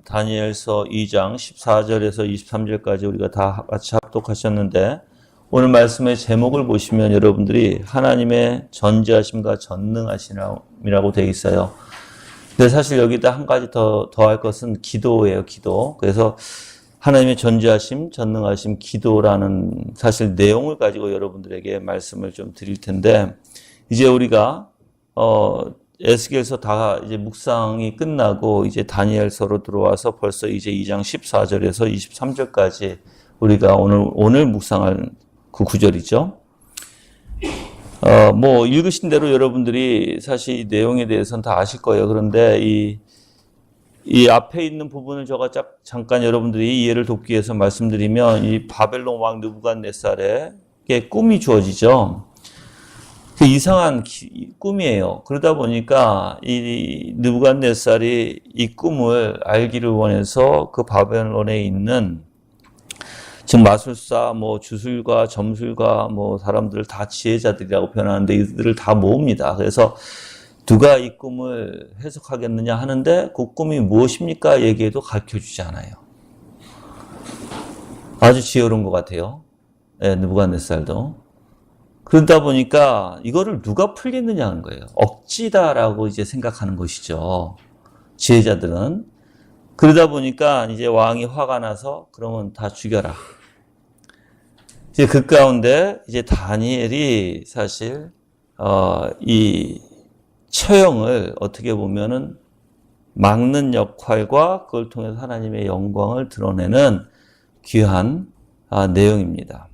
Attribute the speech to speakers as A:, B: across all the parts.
A: 다니엘서 2장 14절에서 23절까지 우리가 다 같이 합독하셨는데 오늘 말씀의 제목을 보시면 여러분들이 하나님의 전지하심과 전능하심이라고 되어 있어요. 근데 사실 여기다 한 가지 더할 것은 기도예요, 기도. 그래서 하나님의 전지하심, 전능하심, 기도라는 사실 내용을 가지고 여러분들에게 말씀을 좀 드릴 텐데 이제 우리가 에스겔서 다 이제 묵상이 끝나고 이제 다니엘서로 들어와서 벌써 이제 2장 14절에서 23절까지 우리가 오늘 묵상할 그 구절이죠. 뭐 읽으신 대로 여러분들이 사실 이 내용에 대해서는 다 아실 거예요. 그런데 이 앞에 있는 부분을 제가 잠깐 여러분들이 이해를 돕기 위해서 말씀드리면 이 바벨론 왕 느부갓네살에게 꿈이 주어지죠. 그 이상한 꿈이에요. 그러다 보니까 이 느부갓네살이 이 꿈을 알기를 원해서 그 바벨론에 있는 지금 마술사, 뭐 주술가, 점술가, 뭐 사람들 다 지혜자들이라고 표현하는데 이들을 다 모읍니다. 그래서 누가 이 꿈을 해석하겠느냐 하는데 그 꿈이 무엇입니까? 얘기해도 가르쳐주지 않아요. 아주 지혜로운 것 같아요. 네, 느부갓네살도. 그러다 보니까 이거를 누가 풀겠느냐 하는 거예요. 억지다라고 이제 생각하는 것이죠. 지혜자들은. 그러다 보니까 이제 왕이 화가 나서 그러면 다 죽여라. 이제 그 가운데 이제 다니엘이 사실 이 처형을 어떻게 보면은 막는 역할과 그걸 통해서 하나님의 영광을 드러내는 귀한 내용입니다.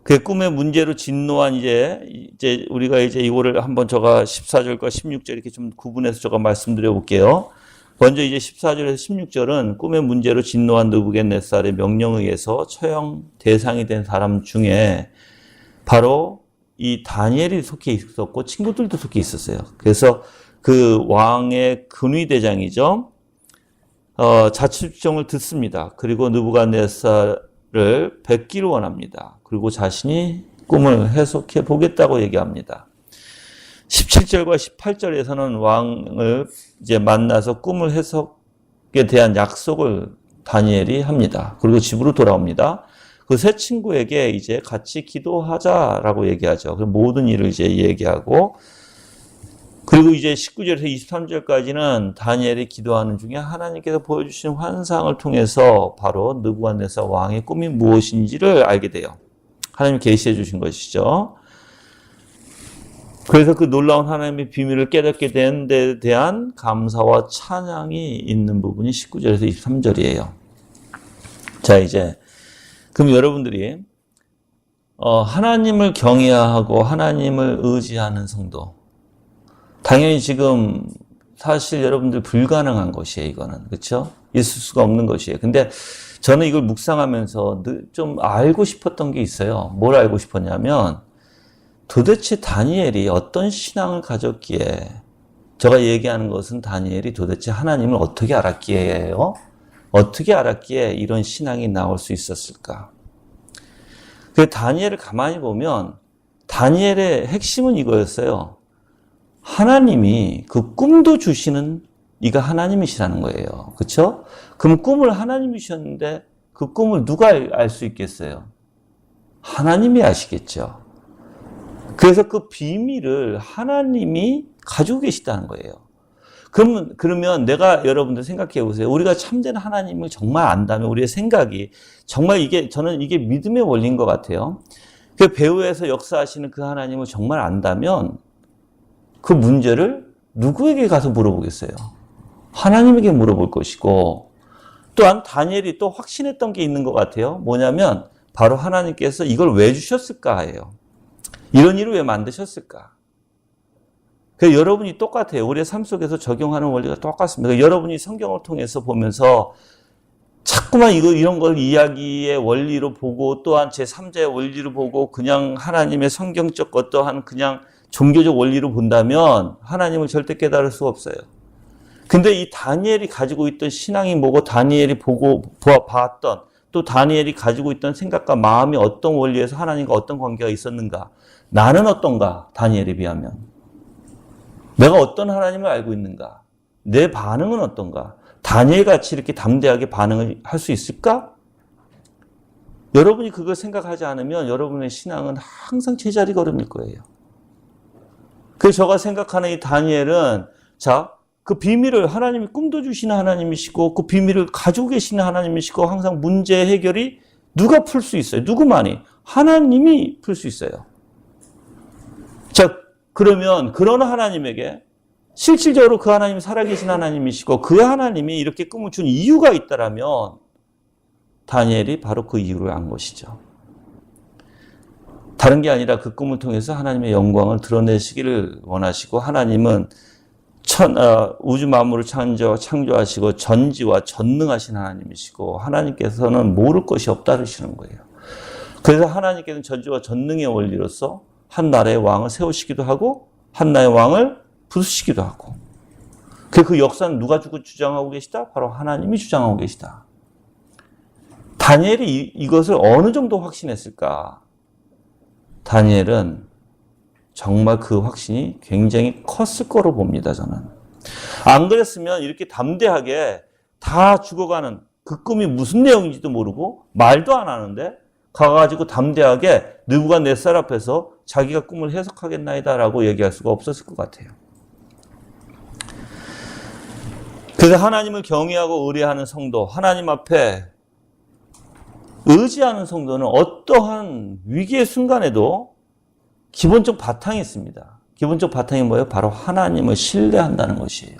A: 그 꿈의 문제로 진노한 이제 우리가 이제 이거를 한번 제가 14절과 16절 이렇게 좀 구분해서 제가 말씀드려 볼게요. 먼저 이제 14절에서 16절은 꿈의 문제로 진노한 느부갓네살의 명령에 의해서 처형 대상이 된 사람 중에 바로 이 다니엘이 속해 있었고 친구들도 속해 있었어요. 그래서 그 왕의 근위대장이죠. 자치주청을 듣습니다. 그리고 느부갓네살을 뵙기를 원합니다. 그리고 자신이 꿈을 해석해 보겠다고 얘기합니다. 17절과 18절에서는 왕을 이제 만나서 꿈을 해석에 대한 약속을 다니엘이 합니다. 그리고 집으로 돌아옵니다. 그 세 친구에게 이제 같이 기도하자라고 얘기하죠. 모든 일을 이제 얘기하고 그리고 이제 19절에서 23절까지는 다니엘이 기도하는 중에 하나님께서 보여주신 환상을 통해서 바로 느부갓네살 왕의 꿈이 무엇인지를 알게 돼요. 하나님 계시해 주신 것이죠. 그래서 그 놀라운 하나님의 비밀을 깨닫게 된 데 대한 감사와 찬양이 있는 부분이 19절에서 23절이에요. 자, 이제 그럼 여러분들이 하나님을 경외하고 하나님을 의지하는 성도, 당연히 지금 사실 여러분들 불가능한 것이에요. 이거는 그렇죠? 있을 수가 없는 것이에요. 근데 저는 이걸 묵상하면서 좀 알고 싶었던 게 있어요. 뭘 알고 싶었냐면 도대체 다니엘이 어떤 신앙을 가졌기에, 제가 얘기하는 것은 다니엘이 도대체 하나님을 어떻게 알았기에요? 어떻게 알았기에 이런 신앙이 나올 수 있었을까? 그 다니엘을 가만히 보면 다니엘의 핵심은 이거였어요. 하나님이 그 꿈도 주시는 이가 하나님이시라는 거예요. 그렇죠? 그럼 꿈을 하나님이 주셨는데 그 꿈을 누가 알 수 있겠어요? 하나님이 아시겠죠. 그래서 그 비밀을 하나님이 가지고 계시다는 거예요. 그러면 내가 여러분들 생각해 보세요. 우리가 참된 하나님을 정말 안다면 우리의 생각이 정말 저는 이게 믿음의 원리인 것 같아요. 그 배후에서 역사하시는 그 하나님을 정말 안다면 그 문제를 누구에게 가서 물어보겠어요? 하나님에게 물어볼 것이고, 또한 다니엘이 또 확신했던 게 있는 것 같아요. 뭐냐면 바로 하나님께서 이걸 왜 주셨을까 해요. 이런 일을 왜 만드셨을까? 그래서 여러분이 똑같아요. 우리의 삶 속에서 적용하는 원리가 똑같습니다. 여러분이 성경을 통해서 보면서 자꾸만 이런 걸 이야기의 원리로 보고 또한 제3자의 원리로 보고 그냥 하나님의 성경적 어떠한 그냥 종교적 원리로 본다면 하나님을 절대 깨달을 수 없어요. 근데 이 다니엘이 가지고 있던 신앙이 뭐고 다니엘이 봤던 또 다니엘이 가지고 있던 생각과 마음이 어떤 원리에서 하나님과 어떤 관계가 있었는가? 나는 어떤가? 다니엘에 비하면. 내가 어떤 하나님을 알고 있는가? 내 반응은 어떤가? 다니엘같이 이렇게 담대하게 반응을 할 수 있을까? 여러분이 그걸 생각하지 않으면 여러분의 신앙은 항상 제자리 걸음일 거예요. 그래서 제가 생각하는 이 다니엘은 그 비밀을 하나님이 꿈도 주시는 하나님이시고 그 비밀을 가지고 계시는 하나님이시고 항상 문제 해결이 누가 풀 수 있어요? 누구만이? 하나님이 풀 수 있어요. 그러면 그런 하나님에게 실질적으로 그 하나님이 살아계신 하나님이시고 그 하나님이 이렇게 꿈을 준 이유가 있다라면 다니엘이 바로 그 이유를 안 것이죠. 다른 게 아니라 그 꿈을 통해서 하나님의 영광을 드러내시기를 원하시고 하나님은 우주 만물을 창조하시고 전지와 전능하신 하나님이시고 하나님께서는 모를 것이 없다 그러시는 거예요. 그래서 하나님께서는 전지와 전능의 원리로서 한 나라의 왕을 세우시기도 하고 한 나라의 왕을 부수시기도 하고 그 역사는 누가 주장하고 계시다? 바로 하나님이 주장하고 계시다. 다니엘이 이것을 어느 정도 확신했을까? 다니엘은 정말 그 확신이 굉장히 컸을 거로 봅니다, 저는. 안 그랬으면 이렇게 담대하게 다 죽어가는 그 꿈이 무슨 내용인지도 모르고 말도 안 하는데 가가지고 담대하게 느부갓네살 앞에서 자기가 꿈을 해석하겠나이다라고 얘기할 수가 없었을 것 같아요. 그래서 하나님을 경외하고 의뢰하는 성도, 하나님 앞에 의지하는 성도는 어떠한 위기의 순간에도 기본적 바탕이 있습니다. 기본적 바탕이 뭐예요? 바로 하나님을 신뢰한다는 것이에요.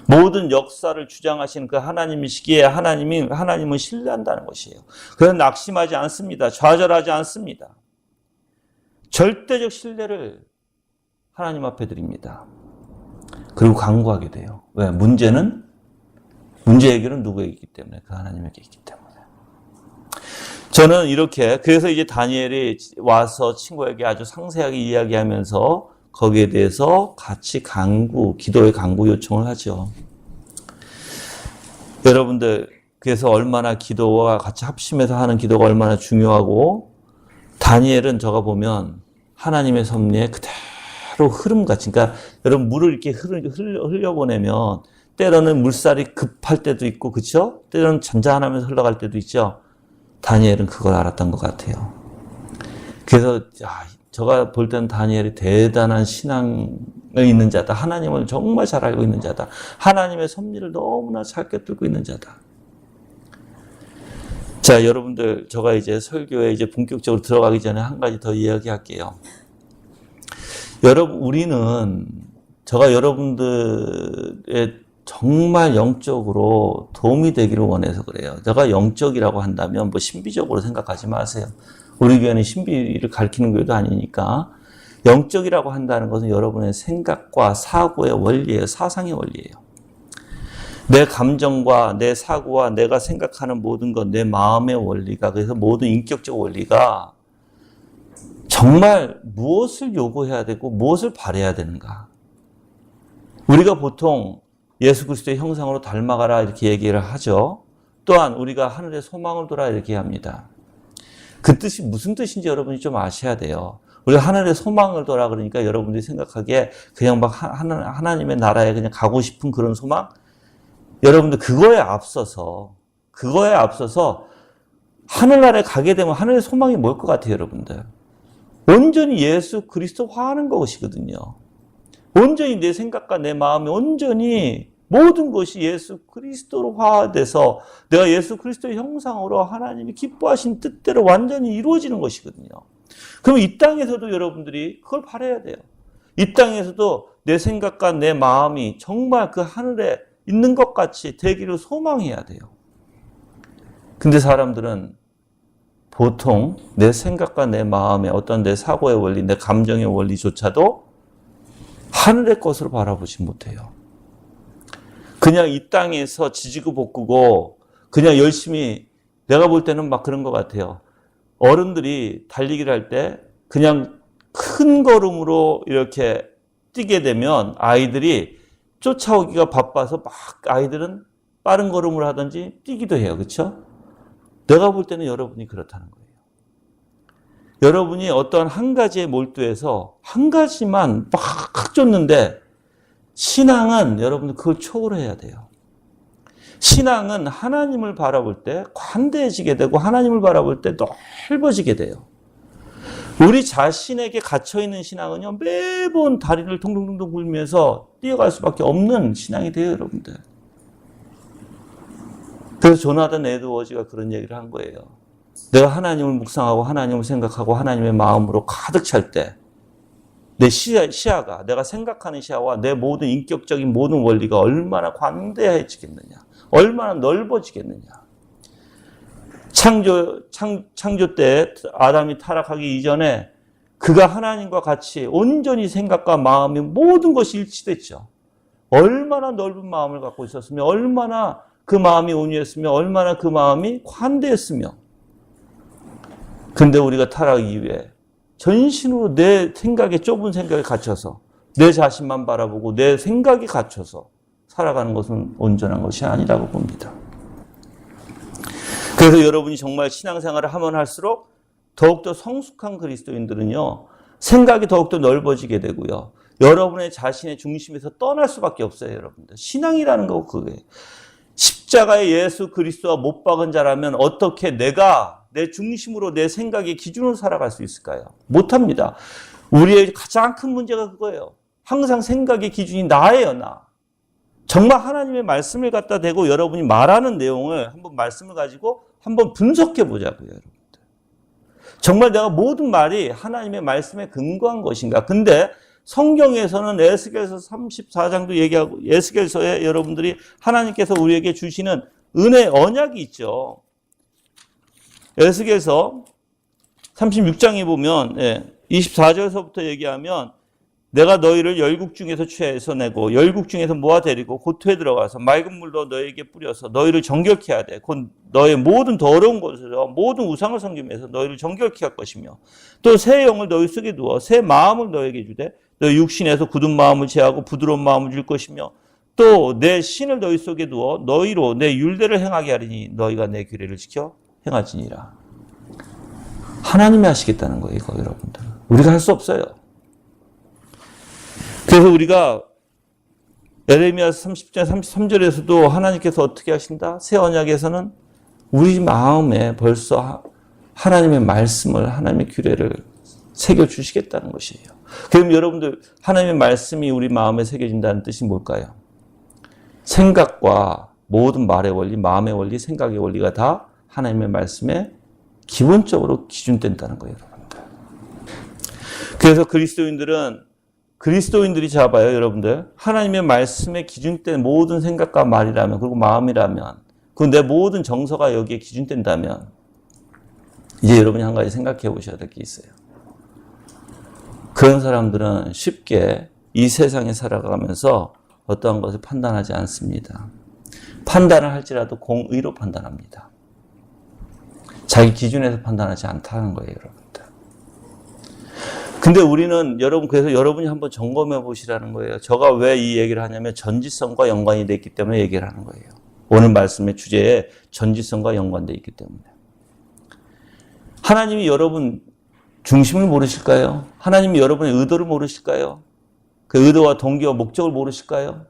A: 모든 역사를 주장하시는 그 하나님이시기에 하나님을 신뢰한다는 것이에요. 그래서 낙심하지 않습니다. 좌절하지 않습니다. 절대적 신뢰를 하나님 앞에 드립니다. 그리고 간구하게 돼요. 왜? 문제 해결은 누구에게 있기 때문에? 그 하나님에게 있기 때문에. 저는 이렇게, 그래서 이제 다니엘이 와서 친구에게 아주 상세하게 이야기하면서 거기에 대해서 같이 기도의 간구 요청을 하죠. 여러분들, 그래서 얼마나 기도와 같이 합심해서 하는 기도가 얼마나 중요하고, 다니엘은 저가 보면 하나님의 섭리에 그대로 흐름같이, 그러니까 여러분 물을 이렇게 흘려보내면 때로는 물살이 급할 때도 있고, 그쵸? 때로는 잔잔하면서 흘러갈 때도 있죠. 다니엘은 그걸 알았던 것 같아요. 그래서 제가 볼 때는 다니엘이 대단한 신앙에 있는 자다. 하나님을 정말 잘 알고 있는 자다. 하나님의 섭리를 너무나 잘 꿰뚫고 있는 자다. 자, 여러분들, 제가 이제 설교에 이제 본격적으로 들어가기 전에 한 가지 더 이야기할게요. 제가 여러분들의 정말 영적으로 도움이 되기를 원해서 그래요. 제가 영적이라고 한다면 신비적으로 생각하지 마세요. 우리 교회는 신비를 가르치는 교회도 아니니까. 영적이라고 한다는 것은 여러분의 생각과 사고의 원리예요. 사상의 원리예요. 내 감정과 내 사고와 내가 생각하는 모든 것, 내 마음의 원리가, 그래서 모든 인격적 원리가 정말 무엇을 요구해야 되고 무엇을 바라야 되는가. 우리가 보통 예수 그리스도의 형상으로 닮아가라 이렇게 얘기를 하죠. 또한 우리가 하늘의 소망을 돌아 이렇게 합니다. 그 뜻이 무슨 뜻인지 여러분이 좀 아셔야 돼요. 우리가 하늘의 소망을 돌아 그러니까 여러분들이 생각하기에 그냥 막 하나님의 나라에 그냥 가고 싶은 그런 소망? 여러분들 그거에 앞서서 하늘나라에 가게 되면 하늘의 소망이 뭘 것 같아요, 여러분들? 온전히 예수 그리스도화하는 것이거든요. 온전히 내 생각과 내 마음이 온전히 모든 것이 예수 그리스도로 화돼서 내가 예수 그리스도의 형상으로 하나님이 기뻐하신 뜻대로 완전히 이루어지는 것이거든요. 그럼 이 땅에서도 여러분들이 그걸 바라야 돼요. 이 땅에서도 내 생각과 내 마음이 정말 그 하늘에 있는 것 같이 되기를 소망해야 돼요. 근데 사람들은 보통 내 생각과 내 마음의 어떤 내 사고의 원리, 내 감정의 원리조차도 하늘의 것으로 바라보지 못해요. 그냥 이 땅에서 지지고 볶고 그냥 열심히, 내가 볼 때는 막 그런 것 같아요. 어른들이 달리기를 할 때 그냥 큰 걸음으로 이렇게 뛰게 되면 아이들이 쫓아오기가 바빠서 막 아이들은 빠른 걸음을 하든지 뛰기도 해요. 그렇죠? 내가 볼 때는 여러분이 그렇다는 거예요. 여러분이 어떤 한 가지에 몰두해서 한 가지만 막 쫓는데 신앙은 여러분들 그걸 초월해야 돼요. 신앙은 하나님을 바라볼 때 관대해지게 되고 하나님을 바라볼 때 넓어지게 돼요. 우리 자신에게 갇혀있는 신앙은요, 매번 다리를 둥둥둥둥 굴면서 뛰어갈 수밖에 없는 신앙이 돼요, 여러분들. 그래서 조나단 에드워즈가 그런 얘기를 한 거예요. 내가 하나님을 묵상하고 하나님을 생각하고 하나님의 마음으로 가득 찰 때 내 시야가, 내가 생각하는 시야와 내 모든 인격적인 모든 원리가 얼마나 관대해지겠느냐, 얼마나 넓어지겠느냐. 창조 때 아담이 타락하기 이전에 그가 하나님과 같이 온전히 생각과 마음이 모든 것이 일치됐죠. 얼마나 넓은 마음을 갖고 있었으며, 얼마나 그 마음이 온유했으며, 얼마나 그 마음이 관대했으며. 근데 우리가 타락 이후에 전신으로 내 생각에, 좁은 생각에 갇혀서 내 자신만 바라보고 내 생각에 갇혀서 살아가는 것은 온전한 것이 아니라고 봅니다. 그래서 여러분이 정말 신앙생활을 하면 할수록 더욱더 성숙한 그리스도인들은요, 생각이 더욱더 넓어지게 되고요, 여러분의 자신의 중심에서 떠날 수밖에 없어요, 여러분들. 신앙이라는 거 그거예요. 십자가의 예수 그리스도와 못 박은 자라면 어떻게 내가 내 중심으로 내 생각의 기준으로 살아갈 수 있을까요? 못합니다. 우리의 가장 큰 문제가 그거예요. 항상 생각의 기준이 나예요, 나. 정말 하나님의 말씀을 갖다 대고 여러분이 말하는 내용을 한번 말씀을 가지고 한번 분석해 보자고요, 여러분들. 정말 내가 모든 말이 하나님의 말씀에 근거한 것인가? 근데 성경에서는 에스겔서 34장도 얘기하고, 에스겔서에 여러분들이 하나님께서 우리에게 주시는 은혜 언약이 있죠. 에스겔서 36장에 보면 24절서부터 얘기하면, 내가 너희를 열국 중에서 취해서 내고 열국 중에서 모아 데리고 고토에 들어가서 맑은 물로 너희에게 뿌려서 너희를 정결케 하되 곧 너의 모든 더러운 곳에서 모든 우상을 섬기면서 너희를 정결케 할 것이며, 또 새 영을 너희 속에 두어 새 마음을 너희에게 주되 너희 육신에서 굳은 마음을 제하고 부드러운 마음을 줄 것이며, 또 내 신을 너희 속에 두어 너희로 내 율례를 행하게 하리니 너희가 내 규례를 지켜 행하지니라. 하나님이 하시겠다는 거예요, 이거 여러분들. 우리가 할 수 없어요. 그래서 우리가 에레미야서 30장 33절에서도 하나님께서 어떻게 하신다? 새 언약에서는 우리 마음에 벌써 하나님의 말씀을, 하나님의 규례를 새겨주시겠다는 것이에요. 그럼 여러분들, 하나님의 말씀이 우리 마음에 새겨진다는 뜻이 뭘까요? 생각과 모든 말의 원리, 마음의 원리, 생각의 원리가 다 하나님의 말씀에 기본적으로 기준된다는 거예요, 여러분들. 그래서 그리스도인들이 잡아요, 여러분들. 하나님의 말씀에 기준된 모든 생각과 말이라면, 그리고 마음이라면, 그 내 모든 정서가 여기에 기준된다면, 이제 여러분이 한 가지 생각해 보셔야 될 게 있어요. 그런 사람들은 쉽게 이 세상에 살아가면서 어떠한 것을 판단하지 않습니다. 판단을 할지라도 공의로 판단합니다. 자기 기준에서 판단하지 않다는 거예요, 여러분들. 근데 우리는 그래서 여러분이 한번 점검해 보시라는 거예요. 제가 왜 이 얘기를 하냐면 전지성과 연관이 돼 있기 때문에 얘기를 하는 거예요. 오늘 말씀의 주제에 전지성과 연관돼 있기 때문에. 하나님이 여러분 중심을 모르실까요? 하나님이 여러분의 의도를 모르실까요? 그 의도와 동기와 목적을 모르실까요?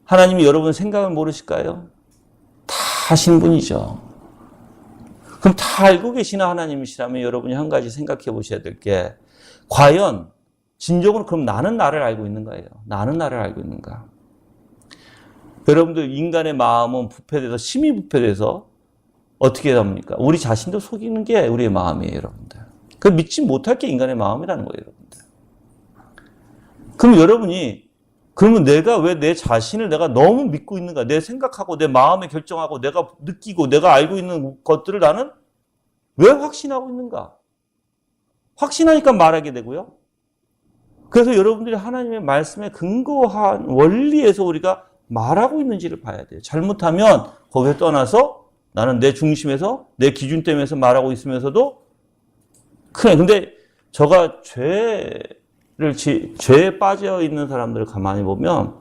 A: 하나님이 여러분의 생각을 모르실까요? 다 하신 분이죠. 그럼 다 알고 계시는 하나님이시라면 여러분이 한 가지 생각해 보셔야 될 게, 과연 진정으로 그럼 나는 나를 알고 있는가예요? 나는 나를 알고 있는가? 여러분들, 인간의 마음은 부패돼서, 심히 부패돼서 어떻게 합니까? 우리 자신도 속이는 게 우리의 마음이에요, 여러분들. 그 믿지 못할 게 인간의 마음이라는 거예요, 여러분들. 그럼 여러분이, 그러면 내가 왜 내 자신을 내가 너무 믿고 있는가? 내 생각하고 내 마음에 결정하고 내가 느끼고 내가 알고 있는 것들을 나는 왜 확신하고 있는가? 확신하니까 말하게 되고요. 그래서 여러분들이 하나님의 말씀에 근거한 원리에서 우리가 말하고 있는지를 봐야 돼요. 잘못하면 거기에 떠나서 나는 내 중심에서 내 기준점에서 말하고 있으면서도 근데 저가 죄에 빠져 있는 사람들을 가만히 보면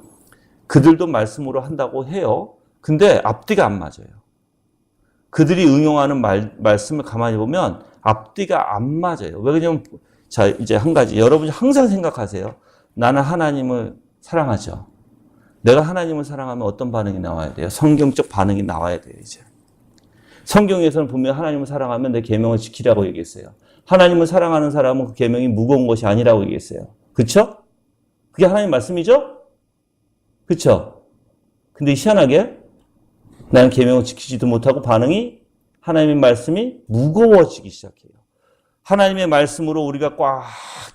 A: 그들도 말씀으로 한다고 해요. 근데 앞뒤가 안 맞아요. 그들이 응용하는 말씀을 가만히 보면 앞뒤가 안 맞아요. 왜 그러냐면, 이제 한 가지. 여러분이 항상 생각하세요. 나는 하나님을 사랑하죠. 내가 하나님을 사랑하면 어떤 반응이 나와야 돼요? 성경적 반응이 나와야 돼요, 이제. 성경에서는 분명히 하나님을 사랑하면 내 계명을 지키라고 얘기했어요. 하나님을 사랑하는 사람은 그 계명이 무거운 것이 아니라고 얘기했어요. 그쵸? 그게 하나님 말씀이죠? 그쵸? 근데 희한하게 나는 계명을 지키지도 못하고 반응이 하나님의 말씀이 무거워지기 시작해요. 하나님의 말씀으로 우리가 꽉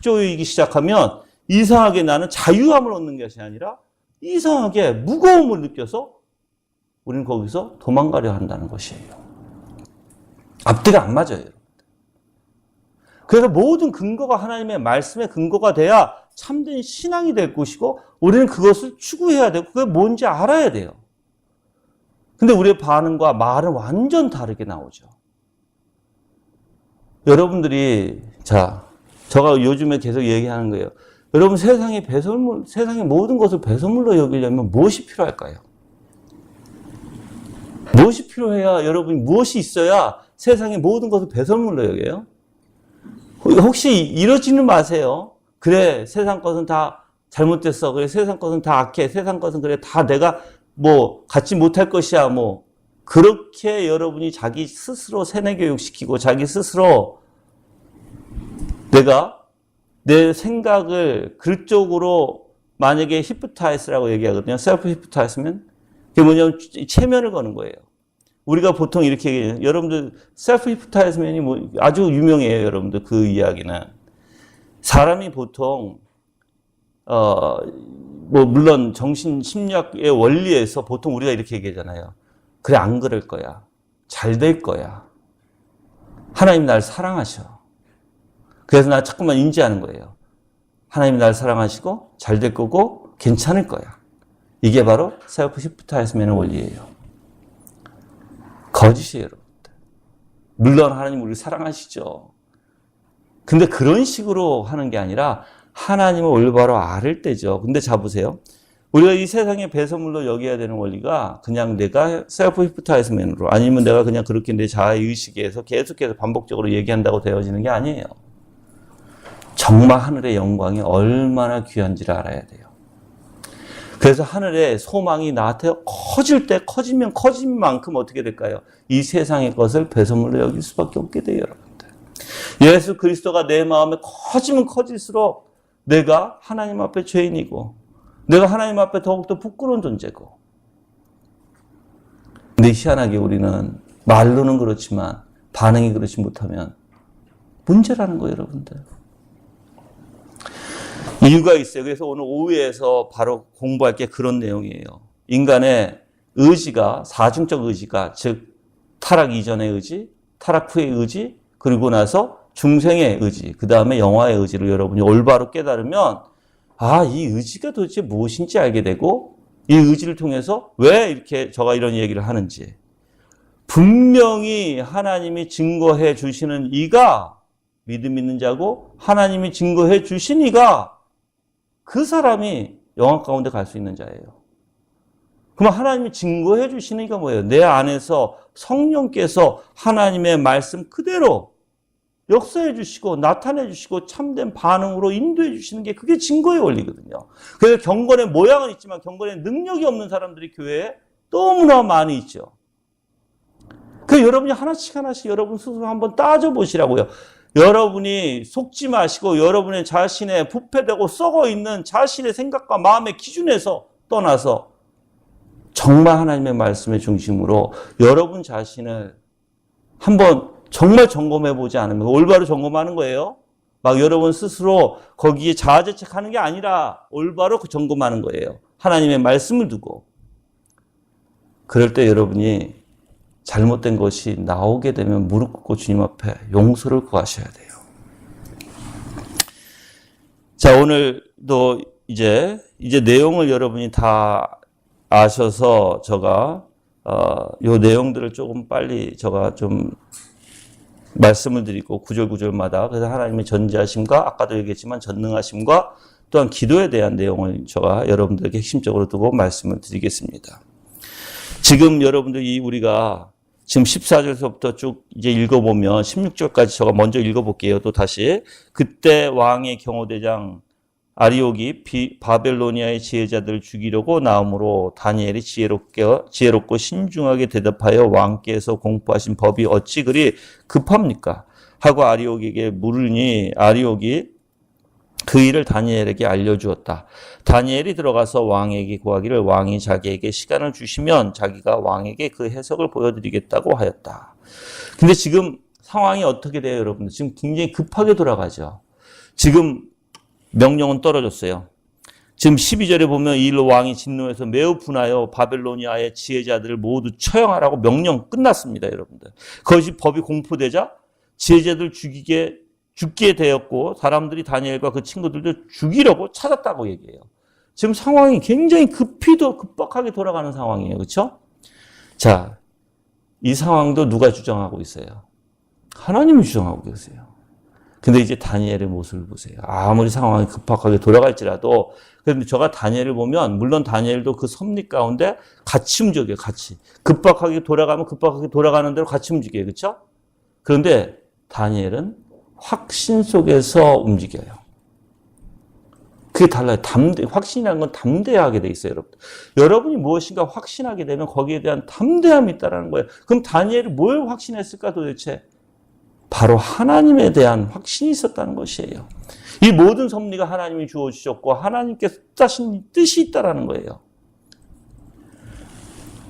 A: 조이기 시작하면 이상하게 나는 자유함을 얻는 것이 아니라 이상하게 무거움을 느껴서 우리는 거기서 도망가려 한다는 것이에요. 앞뒤가 안 맞아요. 그래서 모든 근거가 하나님의 말씀의 근거가 돼야 참된 신앙이 될 것이고 우리는 그것을 추구해야 되고 그게 뭔지 알아야 돼요. 근데 우리의 반응과 말은 완전 다르게 나오죠. 여러분들이 제가 요즘에 계속 얘기하는 거예요. 여러분 세상의 모든 것을 배설물로 여기려면 무엇이 필요할까요? 무엇이 필요해야 여러분이 무엇이 있어야 세상의 모든 것을 배설물로 여겨요? 혹시 이러지는 마세요. 그래, 세상 것은 다 잘못됐어. 그래, 세상 것은 다 악해. 세상 것은 그래, 다 내가 갖지 못할 것이야. 그렇게 여러분이 자기 스스로 세뇌교육시키고 자기 스스로 내가 내 생각을 그쪽으로 만약에 히프타이스라고 얘기하거든요. 셀프 히프타이스면 그게 뭐냐면 체면을 거는 거예요. 우리가 보통 이렇게 얘기해요. 여러분들 셀프 히프타이스면이 아주 유명해요. 여러분들 그 이야기는. 사람이 보통 물론 정신심리학의 원리에서 보통 우리가 이렇게 얘기하잖아요. 그래, 안 그럴 거야. 잘 될 거야. 하나님 날 사랑하셔. 그래서 나 자꾸만 인지하는 거예요. 하나님 날 사랑하시고 잘 될 거고 괜찮을 거야. 이게 바로 셀프 히프타이스면의 원리예요. 거짓이에요, 여러분들. 물론 하나님 우리를 사랑하시죠. 근데 그런 식으로 하는 게 아니라 하나님을 올바로 알을 때죠. 근데 자 보세요. 우리가 이 세상의 배설물로 여겨야 되는 원리가 그냥 내가 셀프 히프타이즈맨으로 아니면 내가 그냥 그렇게 내 자아의식에서 계속해서 반복적으로 얘기한다고 되어지는 게 아니에요. 정말 하늘의 영광이 얼마나 귀한지를 알아야 돼요. 그래서 하늘의 소망이 나한테 커질 때 커지면 커진 만큼 어떻게 될까요? 이 세상의 것을 배설물로 여길 수밖에 없게 돼요, 여러분들. 예수 그리스도가 내 마음에 커지면 커질수록 내가 하나님 앞에 죄인이고 내가 하나님 앞에 더욱더 부끄러운 존재고. 근데 희한하게 우리는 말로는 그렇지만 반응이 그렇지 못하면 문제라는 거예요, 여러분들. 이유가 있어요. 그래서 오늘 오후에서 바로 공부할 게 그런 내용이에요. 인간의 의지가, 사중적 의지가, 즉 타락 이전의 의지, 타락 후의 의지, 그리고 나서 중생의 의지, 그 다음에 영화의 의지를 여러분이 올바로 깨달으면 이 의지가 도대체 무엇인지 알게 되고 이 의지를 통해서 왜 이렇게 제가 이런 얘기를 하는지 분명히 하나님이 증거해 주시는 이가 믿음 있는 자고 하나님이 증거해 주신 이가 그 사람이 영화 가운데 갈 수 있는 자예요. 그럼 하나님이 증거해 주시는 이가 뭐예요? 내 안에서 성령께서 하나님의 말씀 그대로 역사해 주시고 나타내 주시고 참된 반응으로 인도해 주시는 게 그게 증거의 원리거든요. 그래서 경건의 모양은 있지만 경건의 능력이 없는 사람들이 교회에 너무나 많이 있죠. 그래서 여러분이 하나씩 여러분 스스로 한번 따져보시라고요. 여러분이 속지 마시고 여러분의 자신의 부패되고 썩어 있는 자신의 생각과 마음의 기준에서 떠나서 정말 하나님의 말씀의 중심으로 여러분 자신을 한번 정말 점검해보지 않으면 올바로 점검하는 거예요. 막 여러분 스스로 거기에 자아자책하는 게 아니라 올바로 점검하는 거예요. 하나님의 말씀을 두고. 그럴 때 여러분이 잘못된 것이 나오게 되면 무릎 꿇고 주님 앞에 용서를 구하셔야 돼요. 자, 오늘도 이제 내용을 여러분이 다 아셔서 제가 요 내용들을 조금 빨리 제가 좀 말씀을 드리고 구절마다 그래서 하나님의 전지하심과 아까도 얘기했지만 전능하심과 또한 기도에 대한 내용을 제가 여러분들에게 핵심적으로 두고 말씀을 드리겠습니다. 지금 여러분들이 우리가 지금 14절서부터 쭉 이제 읽어보면 16절까지 제가 먼저 읽어볼게요. 또 다시. 그때 왕의 경호대장 아리옥이 바벨로니아의 지혜자들을 죽이려고 나오므로 다니엘이 지혜롭고 신중하게 대답하여 왕께서 공포하신 법이 어찌 그리 급합니까? 하고 아리옥에게 물으니 아리옥이 그 일을 다니엘에게 알려주었다. 다니엘이 들어가서 왕에게 구하기를 왕이 자기에게 시간을 주시면 자기가 왕에게 그 해석을 보여드리겠다고 하였다. 근데 지금 상황이 어떻게 돼요, 여러분들? 지금 굉장히 급하게 돌아가죠. 지금 명령은 떨어졌어요. 지금 12절에 보면 이 일로 왕이 진노해서 매우 분하여 바벨로니아의 지혜자들을 모두 처형하라고 명령 끝났습니다, 여러분들. 그것이 법이 공포되자 지혜자들 죽게 되었고 사람들이 다니엘과 그 친구들도 죽이려고 찾았다고 얘기해요. 지금 상황이 굉장히 급박하게 돌아가는 상황이에요. 그렇죠? 자, 이 상황도 누가 주장하고 있어요? 하나님이 주장하고 계세요. 근데 이제 다니엘의 모습을 보세요. 아무리 상황이 급박하게 돌아갈지라도, 그런데 제가 다니엘을 보면, 물론 다니엘도 그 섭리 가운데 같이 움직여요, 같이. 급박하게 돌아가면 급박하게 돌아가는 대로 같이 움직여요. 그렇죠? 그런데 다니엘은 확신 속에서 움직여요. 그게 달라요. 확신이라는 건 담대하게 돼 있어요, 여러분. 여러분이 무엇인가 확신하게 되면 거기에 대한 담대함이 있다는 거예요. 그럼 다니엘이 뭘 확신했을까 도대체? 바로 하나님에 대한 확신이 있었다는 것이에요. 이 모든 섭리가 하나님이 주어주셨고 하나님께서 뜻하신 뜻이 있다는 거예요.